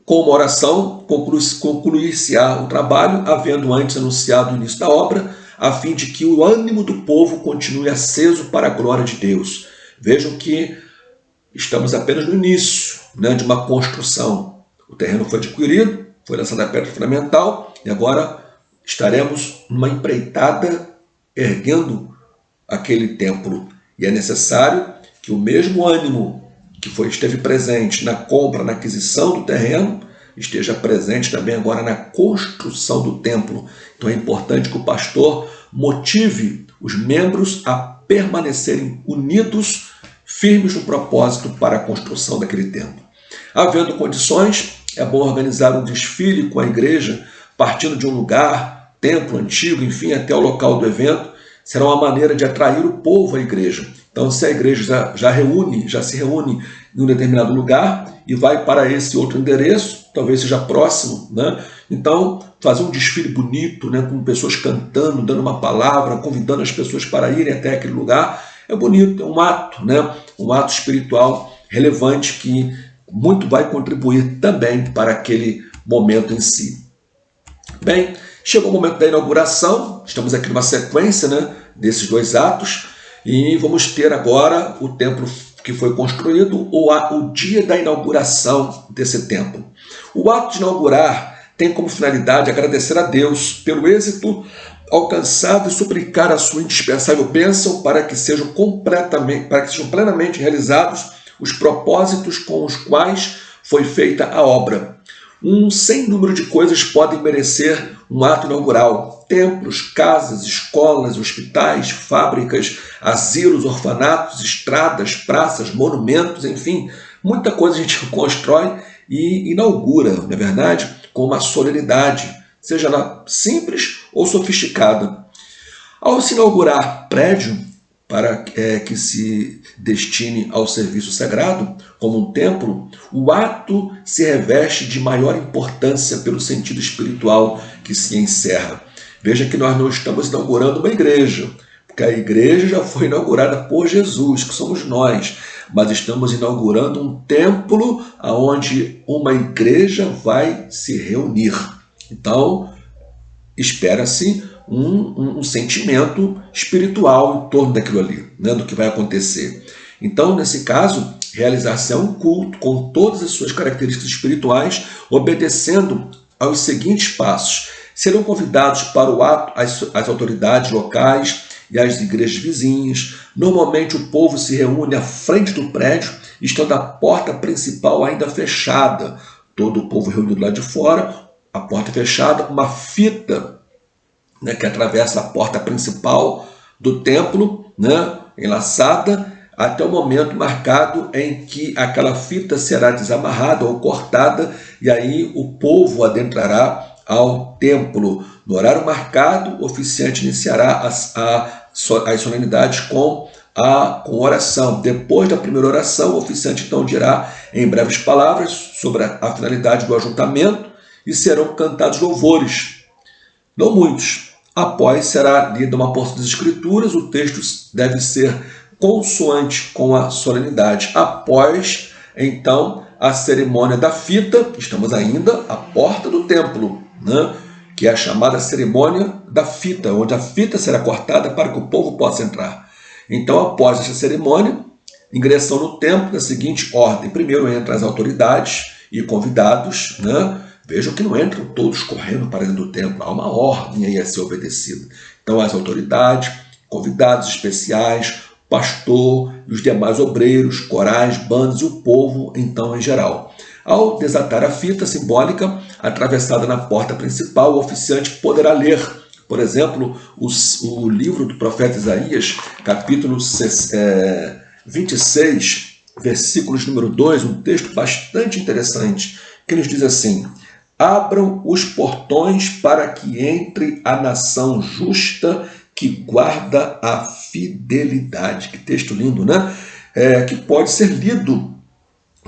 Speaker 1: Com uma oração, concluir-se-á o trabalho, havendo antes anunciado o início da obra, a fim de que o ânimo do povo continue aceso para a glória de Deus. Vejam que estamos apenas no início, né, de uma construção. O terreno foi adquirido, foi lançada a pedra fundamental e agora estaremos numa empreitada erguendo aquele templo. E é necessário que o mesmo ânimo que esteve presente na compra, na aquisição do terreno, esteja presente também agora na construção do templo. Então é importante que o pastor motive os membros a permanecerem unidos, firmes no propósito para a construção daquele templo. Havendo condições, é bom organizar um desfile com a igreja, partindo de um lugar, templo antigo, enfim, até o local do evento. Será uma maneira de atrair o povo à igreja. Então, se a igreja já se reúne em um determinado lugar e vai para esse outro endereço, talvez seja próximo, né? Então, fazer um desfile bonito, né, com pessoas cantando, dando uma palavra, convidando as pessoas para irem até aquele lugar, é bonito, é um ato, né? Um ato espiritual relevante que muito vai contribuir também para aquele momento em si. Bem, chegou o momento da inauguração, estamos aqui numa sequência, né, desses dois atos, e vamos ter agora o templo que foi construído, o dia da inauguração desse templo. O ato de inaugurar tem como finalidade agradecer a Deus pelo êxito alcançado e suplicar a sua indispensável bênção para que sejam plenamente realizados os propósitos com os quais foi feita a obra. Um sem número de coisas podem merecer um ato inaugural: templos, casas, escolas, hospitais, fábricas, asilos, orfanatos, estradas, praças, monumentos, enfim, muita coisa a gente constrói e inaugura, não é verdade? Com uma solenidade, seja ela simples ou sofisticada. Ao se inaugurar prédio para que se destine ao serviço sagrado, como um templo, o ato se reveste de maior importância pelo sentido espiritual que se encerra. Veja que nós não estamos inaugurando uma igreja, porque a igreja já foi inaugurada por Jesus, que somos nós, mas estamos inaugurando um templo onde uma igreja vai se reunir. Então, espera-se um sentimento espiritual em torno daquilo ali, né, do que vai acontecer. Então, nesse caso, realizar-se um culto com todas as suas características espirituais, obedecendo aos seguintes passos. Serão convidados para o ato as autoridades locais e as igrejas vizinhas. Normalmente o povo se reúne à frente do prédio, estando a porta principal ainda fechada. Todo o povo reunido lá de fora, a porta fechada, uma fita, né, que atravessa a porta principal do templo, né, enlaçada, até o momento marcado em que aquela fita será desamarrada ou cortada, e aí o povo adentrará ao templo. No horário marcado, o oficiante iniciará as solenidades com oração. Depois da primeira oração, o oficiante então dirá em breves palavras sobre a finalidade do ajuntamento e serão cantados louvores, não muitos. Após será lida uma porção das Escrituras, o texto deve ser consoante com a solenidade. Após, então, a cerimônia da fita, estamos ainda à porta do templo, né? Que é a chamada cerimônia da fita, onde a fita será cortada para que o povo possa entrar. Então, após essa cerimônia, ingressam no templo na seguinte ordem. Primeiro entram as autoridades e convidados, né? Vejam que não entram todos correndo para dentro do templo, há uma ordem aí a ser obedecida. Então, as autoridades, convidados especiais, pastor e os demais obreiros, corais, bandas e o povo, então, em geral. Ao desatar a fita simbólica atravessada na porta principal, o oficiante poderá ler, por exemplo, o livro do profeta Isaías, capítulo 26, versículos número 2, um texto bastante interessante, que nos diz assim: abram os portões para que entre a nação justa que guarda a fidelidade. Que texto lindo, né? Que pode ser lido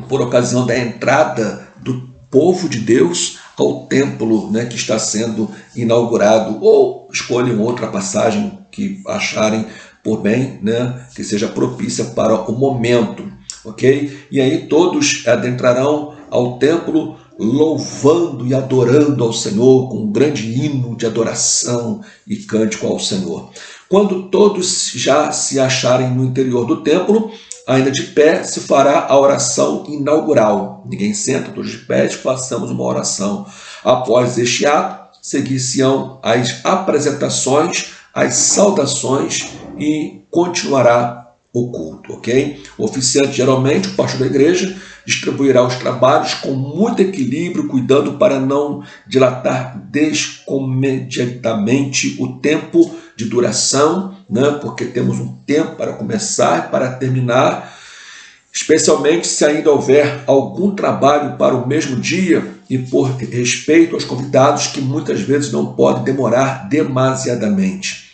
Speaker 1: por ocasião da entrada do povo de Deus ao templo, né, que está sendo inaugurado, ou escolhem outra passagem que acharem por bem, né, que seja propícia para o momento, ok? E aí todos adentrarão ao templo louvando e adorando ao Senhor com um grande hino de adoração e cântico ao Senhor. Quando todos já se acharem no interior do templo, ainda de pé, se fará a oração inaugural. Ninguém senta, todos de pé, façamos uma oração. Após este ato, seguir-se-ão as apresentações, as saudações e continuará o culto, ok? O oficiante, geralmente, o pastor da igreja, distribuirá os trabalhos com muito equilíbrio, cuidando para não dilatar descomedidamente o tempo de duração, né? Porque temos um tempo para começar e para terminar, especialmente se ainda houver algum trabalho para o mesmo dia e por respeito aos convidados, que muitas vezes não pode demorar demasiadamente.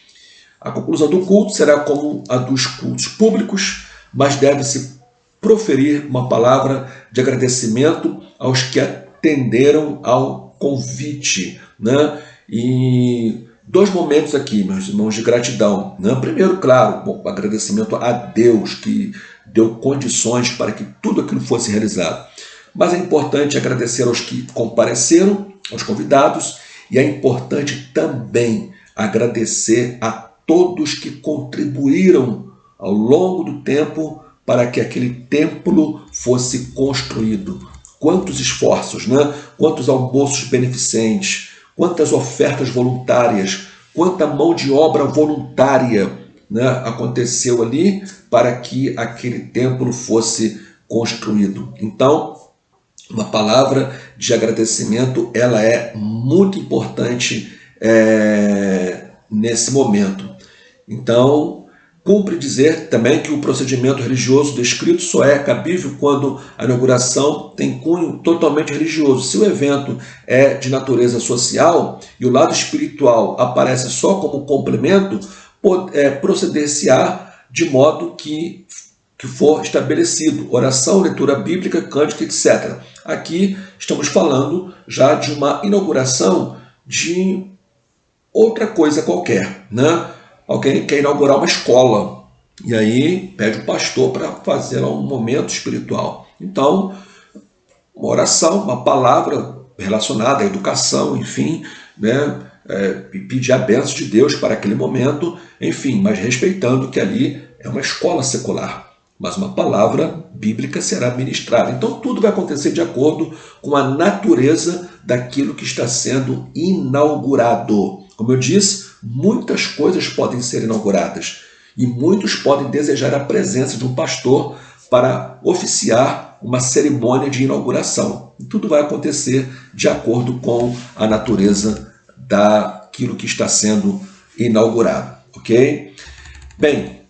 Speaker 1: A conclusão do culto será como a dos cultos públicos, mas deve-se proferir uma palavra de agradecimento aos que atenderam ao convite, né? E dois momentos aqui, meus irmãos, de gratidão, né? Primeiro, claro, o agradecimento a Deus, que deu condições para que tudo aquilo fosse realizado. Mas é importante agradecer aos que compareceram, aos convidados, e é importante também agradecer a todos que contribuíram ao longo do tempo para que aquele templo fosse construído. Quantos esforços, né? Quantos almoços beneficentes, quantas ofertas voluntárias, quanta mão de obra voluntária, né, aconteceu ali para que aquele templo fosse construído. Então, uma palavra de agradecimento, ela é muito importante nesse momento. Então, cumpre dizer também que o procedimento religioso descrito só é cabível quando a inauguração tem cunho totalmente religioso. Se o evento é de natureza social e o lado espiritual aparece só como complemento, proceder-se-á de modo que for estabelecido: oração, leitura bíblica, cântico, etc. Aqui estamos falando já de uma inauguração de outra coisa qualquer, né? Alguém quer inaugurar uma escola e aí pede o pastor para fazer um momento espiritual. Então, uma oração, uma palavra relacionada à educação, enfim, né? Pedir a bênção de Deus para aquele momento, enfim, mas respeitando que ali é uma escola secular, mas uma palavra bíblica será ministrada. Então tudo vai acontecer de acordo com a natureza daquilo que está sendo inaugurado. Como eu disse, muitas coisas podem ser inauguradas e muitos podem desejar a presença de um pastor para oficiar uma cerimônia de inauguração. E tudo vai acontecer de acordo com a natureza daquilo que está sendo inaugurado, ok? Bem,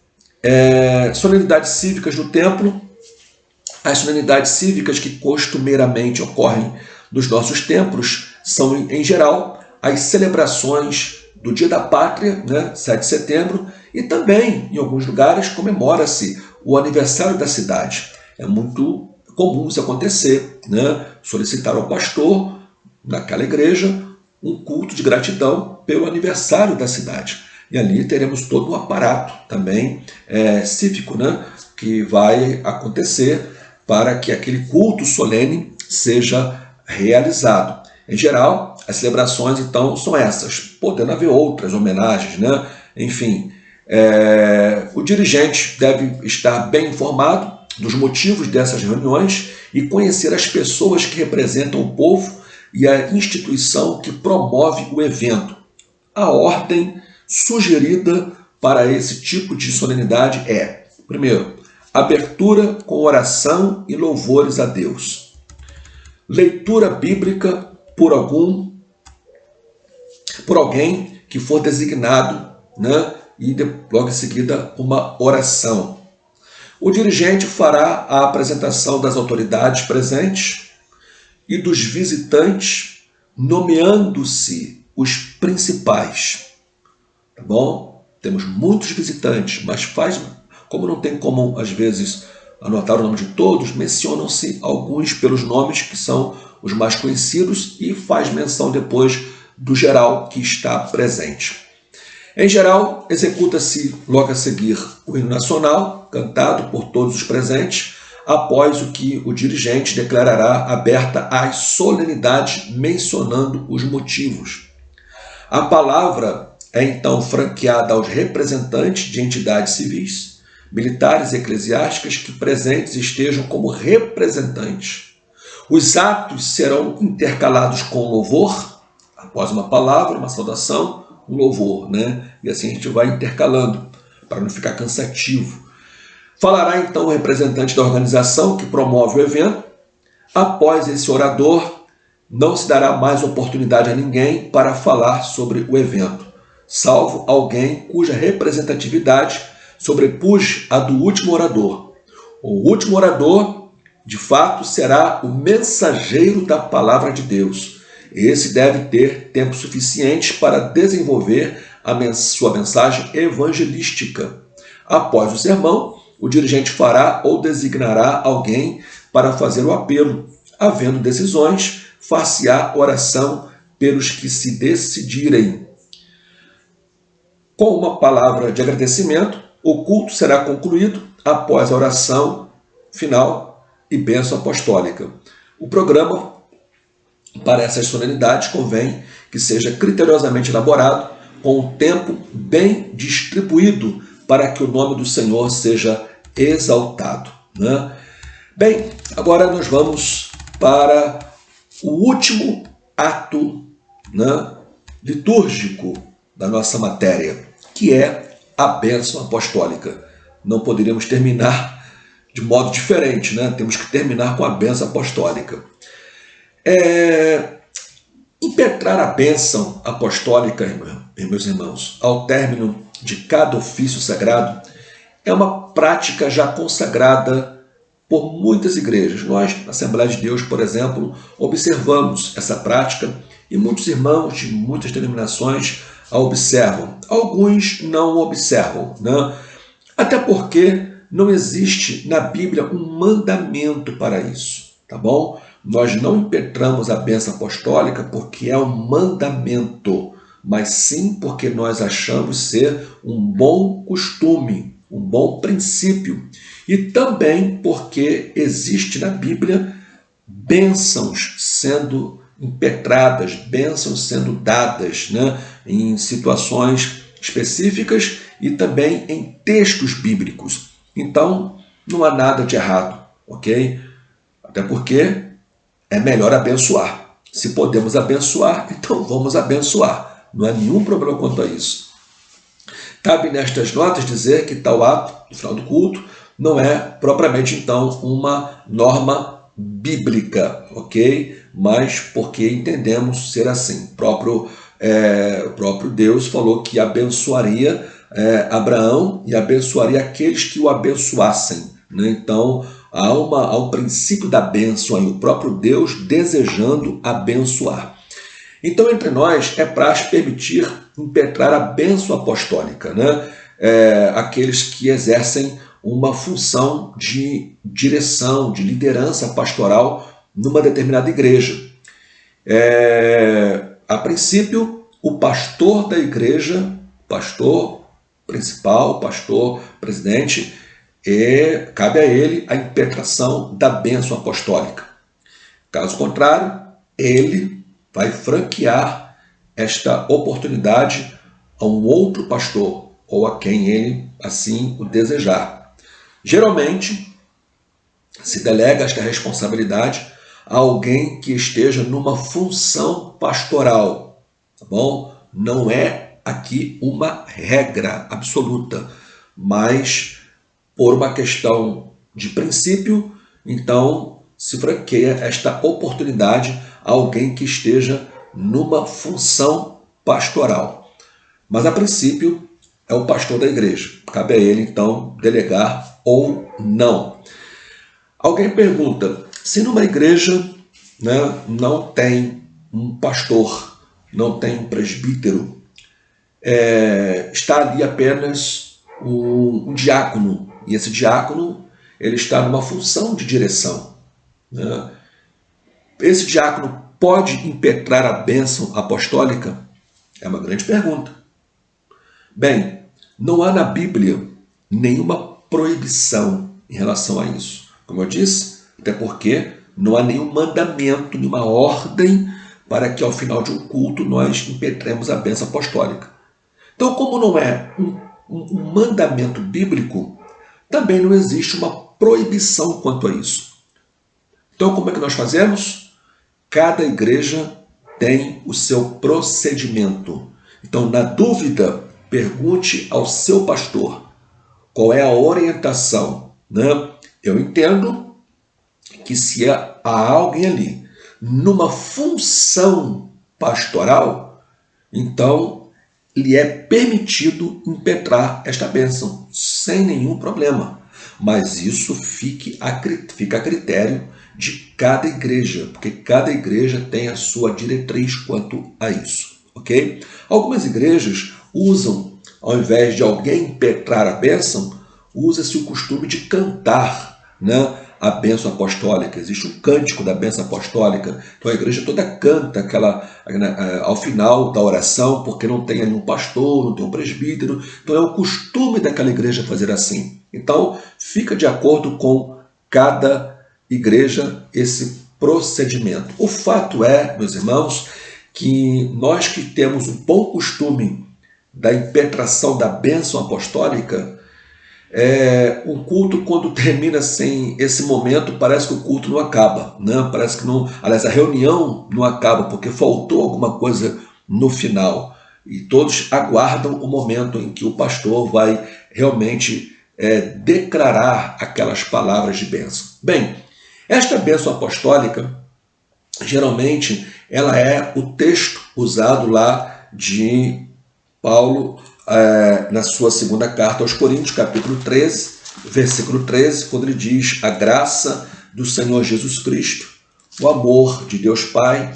Speaker 1: solenidades cívicas do templo. As solenidades cívicas que costumeiramente ocorrem nos nossos templos são, em geral, as celebrações do Dia da Pátria, né, 7 de setembro, e também, em alguns lugares, comemora-se o aniversário da cidade. É muito comum isso acontecer, né? Solicitar ao pastor, naquela igreja, um culto de gratidão pelo aniversário da cidade. E ali teremos todo um aparato também cívico, né, que vai acontecer para que aquele culto solene seja realizado. Em geral, as celebrações, então, são essas, podendo haver outras homenagens, né? Enfim, o dirigente deve estar bem informado dos motivos dessas reuniões e conhecer as pessoas que representam o povo e a instituição que promove o evento. A ordem sugerida para esse tipo de solenidade é: Primeiro, abertura com oração e louvores a Deus. Leitura bíblica por alguém que for designado, né? E logo em seguida uma oração. O dirigente fará a apresentação das autoridades presentes e dos visitantes, nomeando-se os principais. Tá bom? Temos muitos visitantes, mas como não tem como, às vezes, anotar o nome de todos, mencionam-se alguns pelos nomes que são os mais conhecidos e faz menção depois do geral que está presente. Em geral, executa-se logo a seguir o hino nacional, cantado por todos os presentes, após o que o dirigente declarará aberta às solenidades, mencionando os motivos. A palavra é então franqueada aos representantes de entidades civis, militares e eclesiásticas que presentes estejam como representantes. Os atos serão intercalados com louvor, após uma palavra, uma saudação, um louvor, né? E assim a gente vai intercalando, para não ficar cansativo. Falará então o representante da organização que promove o evento. Após esse orador, não se dará mais oportunidade a ninguém para falar sobre o evento, salvo alguém cuja representatividade sobrepuje a do último orador. O último orador, de fato, será o mensageiro da palavra de Deus. Esse deve ter tempo suficiente para desenvolver sua mensagem evangelística. Após o sermão, o dirigente fará ou designará alguém para fazer o apelo. Havendo decisões, far-se-á oração pelos que se decidirem. Com uma palavra de agradecimento, o culto será concluído após a oração final e bênção apostólica. O programa para essas solenidades convém que seja criteriosamente elaborado, com o tempo bem distribuído, para que o nome do Senhor seja exaltado, né? Bem, agora nós vamos para o último ato, né, litúrgico da nossa matéria, que é a bênção apostólica. Não poderíamos terminar de modo diferente, né? Temos que terminar com a bênção apostólica. Impetrar a bênção apostólica, meus irmãos, ao término de cada ofício sagrado, é uma prática já consagrada por muitas igrejas. Nós, na Assembleia de Deus, por exemplo, observamos essa prática e muitos irmãos de muitas denominações a observam. Alguns não observam, né? Até porque não existe na Bíblia um mandamento para isso, tá bom? Nós não impetramos a bênção apostólica porque é um mandamento, mas sim porque nós achamos ser um bom costume, um bom princípio. E também porque existe na Bíblia bênçãos sendo impetradas, bênçãos sendo dadas, né, em situações específicas e também em textos bíblicos. Então, não há nada de errado, ok? Até porque é melhor abençoar. Se podemos abençoar, então vamos abençoar. Não há nenhum problema quanto a isso. Cabe nestas notas dizer que tal ato, no final do culto, não é propriamente, então, uma norma bíblica, ok? Mas porque entendemos ser assim. O próprio Deus falou que abençoaria Abraão e abençoaria aqueles que o abençoassem, né? Então, há um princípio da bênção aí, o próprio Deus desejando abençoar. Então, entre nós, é praxe permitir impetrar a bênção apostólica, né? Aqueles que exercem uma função de direção, de liderança pastoral numa determinada igreja. A princípio, o pastor da igreja, pastor principal, pastor presidente, cabe a ele a impetração da bênção apostólica. Caso contrário, ele vai franquear esta oportunidade a um outro pastor ou a quem ele assim o desejar. Geralmente, se delega esta responsabilidade a alguém que esteja numa função pastoral, tá bom? Não é aqui uma regra absoluta, mas por uma questão de princípio, então se franqueia esta oportunidade a alguém que esteja numa função pastoral. Mas a princípio é o pastor da igreja. Cabe a ele então delegar ou não. Alguém pergunta, se numa igreja, né, não tem um pastor, não tem um presbítero, está ali apenas um diácono, e esse diácono ele está numa função de direção, né? Esse diácono pode impetrar a bênção apostólica? É uma grande pergunta. Bem, não há na Bíblia nenhuma proibição em relação a isso. Como eu disse, até porque não há nenhum mandamento, nenhuma ordem para que ao final de um culto nós impetremos a bênção apostólica. Então, como não é um mandamento bíblico, também não existe uma proibição quanto a isso. Então, como é que nós fazemos? Cada igreja tem o seu procedimento. Então, na dúvida, pergunte ao seu pastor qual é a orientação, né? Eu entendo que se há alguém ali numa função pastoral, então lhe é permitido impetrar esta bênção sem nenhum problema. Mas isso fica a critério de cada igreja, porque cada igreja tem a sua diretriz quanto a isso, ok? Algumas igrejas usam, ao invés de alguém impetrar a bênção, usa-se o costume de cantar, né, a bênção apostólica. Existe um cântico da bênção apostólica. Então a igreja toda canta ao final da oração, porque não tem ali um pastor, não tem um presbítero. Então é o costume daquela igreja fazer assim. Então fica de acordo com cada igreja esse procedimento. O fato é, meus irmãos, que nós que temos um bom costume da impetração da bênção apostólica, o culto, quando termina sem esse momento, parece que o culto não acaba, né? Parece que não, aliás, a reunião não acaba porque faltou alguma coisa no final, e todos aguardam o momento em que o pastor vai realmente declarar aquelas palavras de bênção. Bem, esta bênção apostólica, geralmente, ela é o texto usado lá de Paulo na sua segunda carta aos Coríntios, capítulo 13, versículo 13, quando ele diz: a graça do Senhor Jesus Cristo, o amor de Deus Pai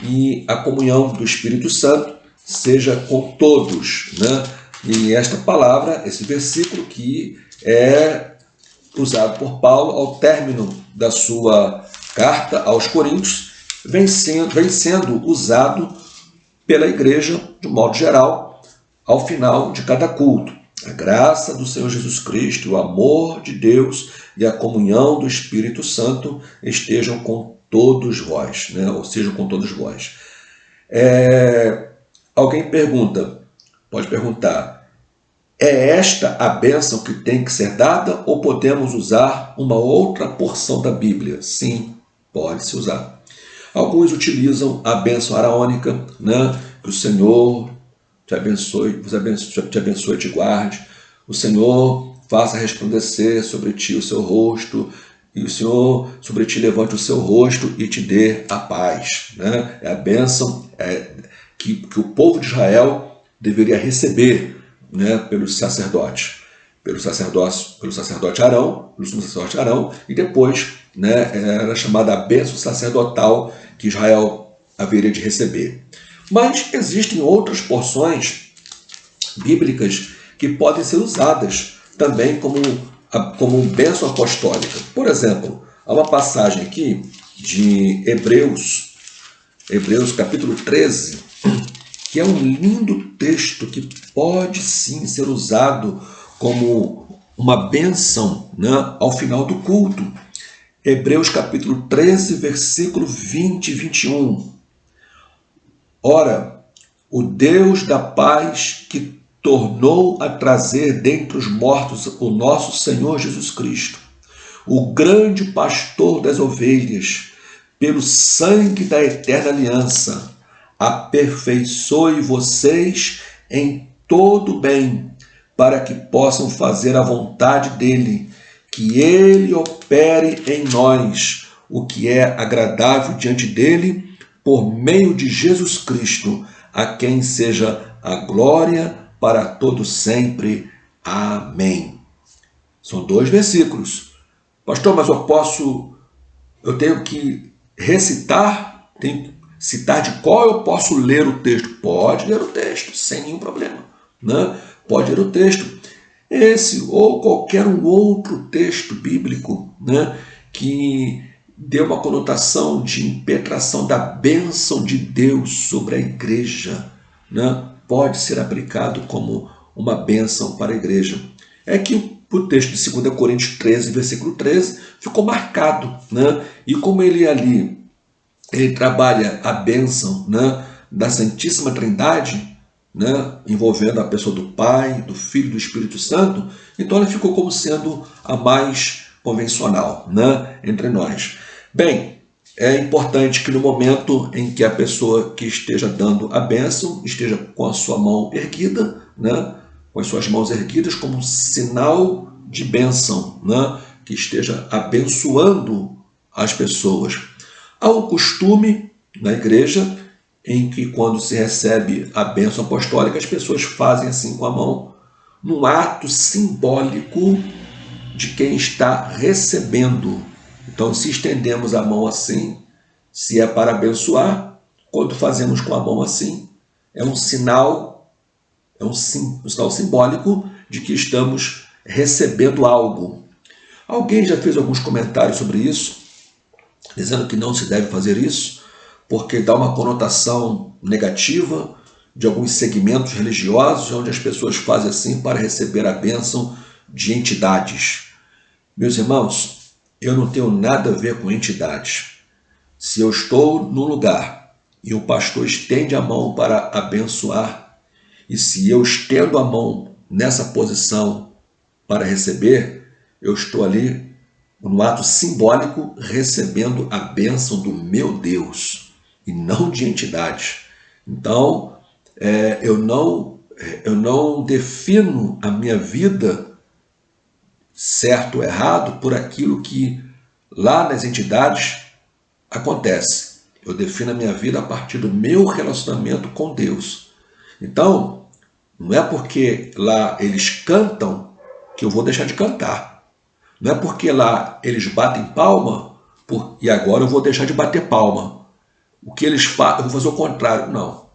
Speaker 1: e a comunhão do Espírito Santo seja com todos, né? E esta palavra, esse versículo que é usado por Paulo ao término da sua carta aos Coríntios, vem sendo usado pela igreja de um modo geral ao final de cada culto. A graça do Senhor Jesus Cristo, o amor de Deus e a comunhão do Espírito Santo estejam com todos vós, né? Ou sejam com todos vós. Alguém pode perguntar, é esta a bênção que tem que ser dada ou podemos usar uma outra porção da Bíblia? Sim, pode-se usar. Alguns utilizam a bênção araônica, né? Que o Senhor te abençoe, te abençoe e te guarde. O Senhor faça resplandecer sobre ti o seu rosto, e o Senhor sobre ti levante o seu rosto e te dê a paz, né? É a bênção que o povo de Israel deveria receber, né, pelo sacerdote Arão, e depois, né, era chamada a bênção sacerdotal que Israel haveria de receber. Mas existem outras porções bíblicas que podem ser usadas também como bênção apostólica. Por exemplo, há uma passagem aqui de Hebreus capítulo 13, que é um lindo texto que pode sim ser usado como uma bênção, né, ao final do culto. Hebreus capítulo 13, versículo 20 e 21. Ora, o Deus da paz que tornou a trazer dentre os mortos o nosso Senhor Jesus Cristo, o grande pastor das ovelhas, pelo sangue da eterna aliança, aperfeiçoe vocês em todo bem, para que possam fazer a vontade dele, que ele opere em nós o que é agradável diante dele, por meio de Jesus Cristo, a quem seja a glória para todo sempre. Amém. São 2 versículos. Pastor, mas eu tenho que recitar, tenho que citar de qual eu posso ler o texto? Pode ler o texto, sem nenhum problema, né? Pode ler o texto. Esse ou qualquer um outro texto bíblico, né, que dê uma conotação de impetração da bênção de Deus sobre a igreja, né, pode ser aplicado como uma bênção para a igreja. É que o texto de 2 Coríntios 13, versículo 13, ficou marcado, né? E como ele trabalha a bênção, né, da Santíssima Trindade, né, envolvendo a pessoa do Pai, do Filho e do Espírito Santo, então ela ficou como sendo a mais convencional, né, entre nós. Bem, é importante que no momento em que a pessoa que esteja dando a bênção esteja com a sua mão erguida, né, com as suas mãos erguidas como sinal de bênção, né, que esteja abençoando as pessoas. Há um costume na igreja em que, quando se recebe a bênção apostólica, as pessoas fazem assim com a mão, num ato simbólico de quem está recebendo. Então, se estendemos a mão assim, se é para abençoar, quando fazemos com a mão assim, é um sinal simbólico de que estamos recebendo algo. Alguém já fez alguns comentários sobre isso, dizendo que não se deve fazer isso, porque dá uma conotação negativa de alguns segmentos religiosos, onde as pessoas fazem assim para receber a bênção de entidades. Meus irmãos, eu não tenho nada a ver com entidades. Se eu estou num lugar e o pastor estende a mão para abençoar, e se eu estendo a mão nessa posição para receber, eu estou ali no ato simbólico recebendo a bênção do meu Deus e não de entidades. Então, eu não defino a minha vida certo ou errado por aquilo que lá nas entidades acontece. Eu defino a minha vida a partir do meu relacionamento com Deus. Então, não é porque lá eles cantam que eu vou deixar de cantar. Não é porque lá eles batem palma e agora eu vou deixar de bater palma. O que eles fazem, eu vou fazer o contrário. Não.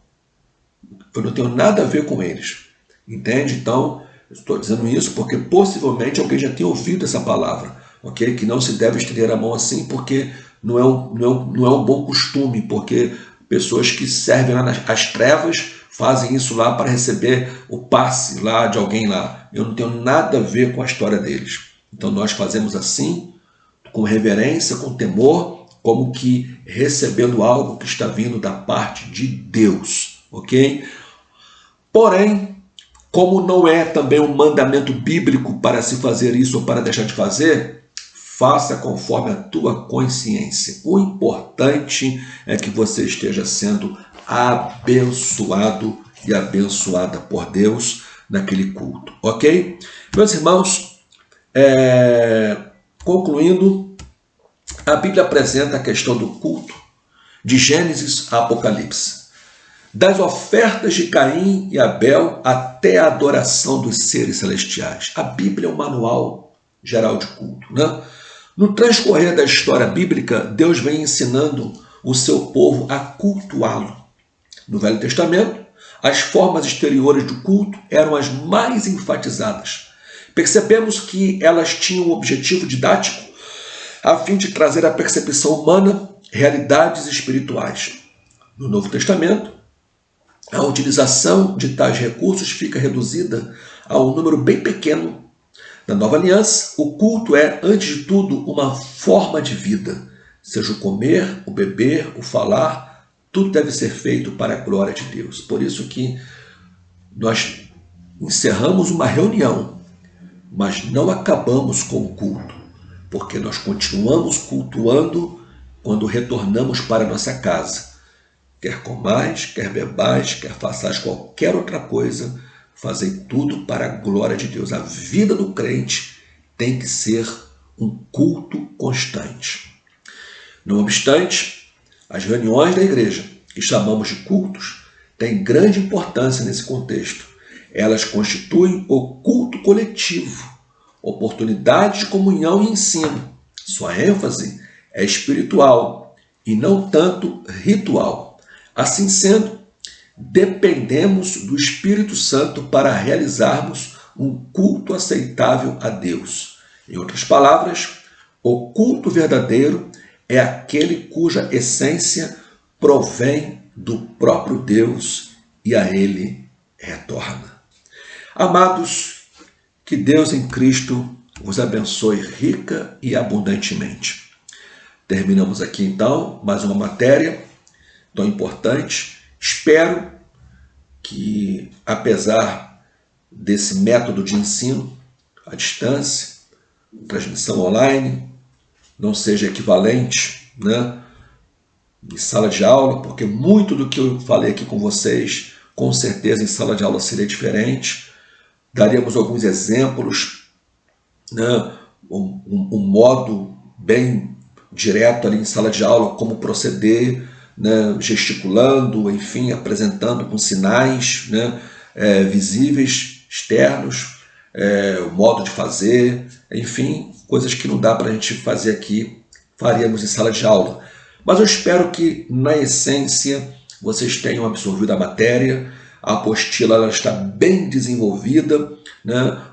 Speaker 1: Eu não tenho nada a ver com eles. Entende? Então, eu estou dizendo isso porque possivelmente alguém já tenha ouvido essa palavra. Okay? Que não se deve estender a mão assim porque não é um bom costume, porque pessoas que servem lá nas trevas fazem isso lá para receber o passe lá de alguém lá. Eu não tenho nada a ver com a história deles. Então nós fazemos assim, com reverência, com temor, como que recebendo algo que está vindo da parte de Deus, ok? Porém, como não é também um mandamento bíblico para se fazer isso ou para deixar de fazer, faça conforme a tua consciência. O importante é que você esteja sendo abençoado e abençoada por Deus naquele culto, ok? Meus irmãos, concluindo, a Bíblia apresenta a questão do culto de Gênesis a Apocalipse, das ofertas de Caim e Abel até a adoração dos seres celestiais. A Bíblia é um manual geral de culto, né? No transcorrer da história bíblica, Deus vem ensinando o seu povo a cultuá-lo. No Velho Testamento, as formas exteriores do culto eram as mais enfatizadas. Percebemos que elas tinham um objetivo didático a fim de trazer à percepção humana realidades espirituais. No Novo Testamento, a utilização de tais recursos fica reduzida a um número bem pequeno. Na Nova Aliança, o culto é, antes de tudo, uma forma de vida. Seja o comer, o beber, o falar, tudo deve ser feito para a glória de Deus. Por isso que nós encerramos uma reunião, mas não acabamos com o culto, porque nós continuamos cultuando quando retornamos para a nossa casa. Quer comais, quer bebais, quer façais qualquer outra coisa, fazei tudo para a glória de Deus. A vida do crente tem que ser um culto constante. Não obstante, as reuniões da igreja, que chamamos de cultos, têm grande importância nesse contexto. Elas constituem o culto coletivo, oportunidade de comunhão e ensino. Sua ênfase é espiritual e não tanto ritual. Assim sendo, dependemos do Espírito Santo para realizarmos um culto aceitável a Deus. Em outras palavras, o culto verdadeiro é aquele cuja essência provém do próprio Deus e a Ele retorna. Amados, que Deus em Cristo vos abençoe rica e abundantemente. Terminamos aqui então mais uma matéria tão importante. Espero que, apesar desse método de ensino à distância, transmissão online, não seja equivalente, em sala de aula, porque muito do que eu falei aqui com vocês, com certeza em sala de aula seria diferente. Daríamos alguns exemplos, um modo bem direto ali em sala de aula, como proceder, gesticulando, enfim, apresentando com sinais visíveis, externos, o modo de fazer, enfim, coisas que não dá para a gente fazer aqui, faríamos em sala de aula. Mas eu espero que, na essência, vocês tenham absorvido a matéria. A apostila ela está bem desenvolvida,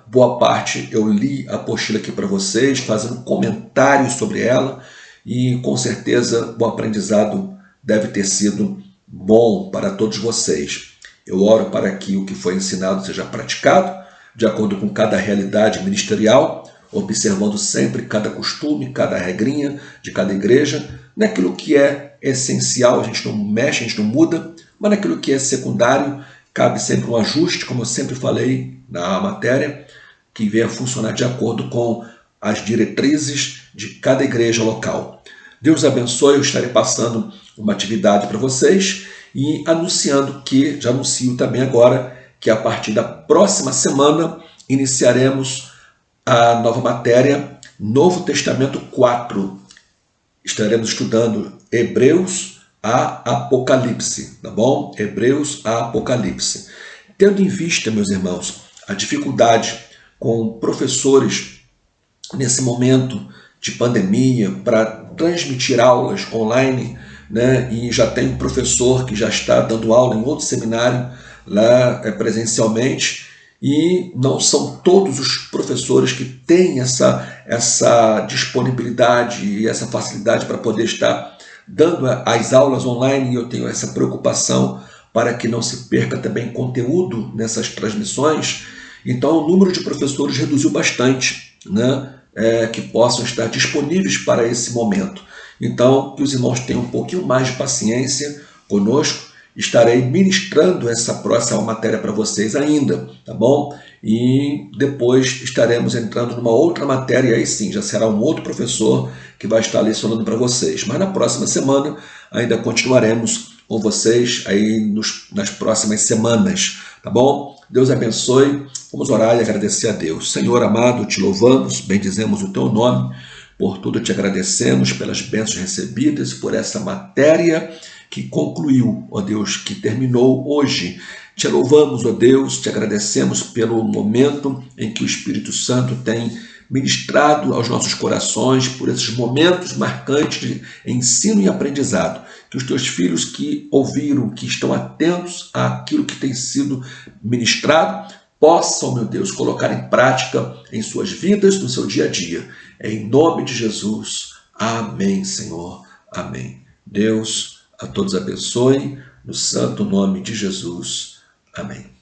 Speaker 1: Boa parte eu li a apostila aqui para vocês, fazendo comentários sobre ela, e com certeza o aprendizado deve ter sido bom para todos vocês. Eu oro para que o que foi ensinado seja praticado, de acordo com cada realidade ministerial, observando sempre cada costume, cada regrinha de cada igreja. Naquilo que é essencial a gente não mexe, a gente não muda, mas naquilo que é secundário cabe sempre um ajuste, como eu sempre falei na matéria, que venha funcionar de acordo com as diretrizes de cada igreja local. Deus abençoe, eu estarei passando uma atividade para vocês e anunciando que, já anuncio também agora, que a partir da próxima semana iniciaremos a nova matéria, Novo Testamento 4. Estaremos estudando Hebreus a Apocalipse, tá bom? Hebreus a Apocalipse. Tendo em vista, meus irmãos, a dificuldade com professores nesse momento de pandemia para transmitir aulas online, e já tem um professor que já está dando aula em outro seminário lá presencialmente, e não são todos os professores que têm essa disponibilidade e essa facilidade para poder estar dando as aulas online, e eu tenho essa preocupação para que não se perca também conteúdo nessas transmissões. Então o número de professores reduziu bastante, que possam estar disponíveis para esse momento. Então, que os irmãos tenham um pouquinho mais de paciência conosco. Estarei ministrando essa próxima matéria para vocês ainda, tá bom? E depois estaremos entrando numa outra matéria, e aí sim, já será um outro professor que vai estar lecionando para vocês. Mas na próxima semana ainda continuaremos com vocês aí nas próximas semanas, tá bom? Deus abençoe. Vamos orar e agradecer a Deus. Senhor amado, te louvamos, bendizemos o teu nome, por tudo te agradecemos pelas bênçãos recebidas, por essa matéria que concluiu, ó Deus, que terminou hoje. Te louvamos, ó Deus, te agradecemos pelo momento em que o Espírito Santo tem ministrado aos nossos corações, por esses momentos marcantes de ensino e aprendizado. Que os teus filhos que ouviram, que estão atentos àquilo que tem sido ministrado, possam, meu Deus, colocar em prática em suas vidas, no seu dia a dia. Em nome de Jesus. Amém, Senhor. Amém. Deus a todos abençoe, no santo nome de Jesus. Amém.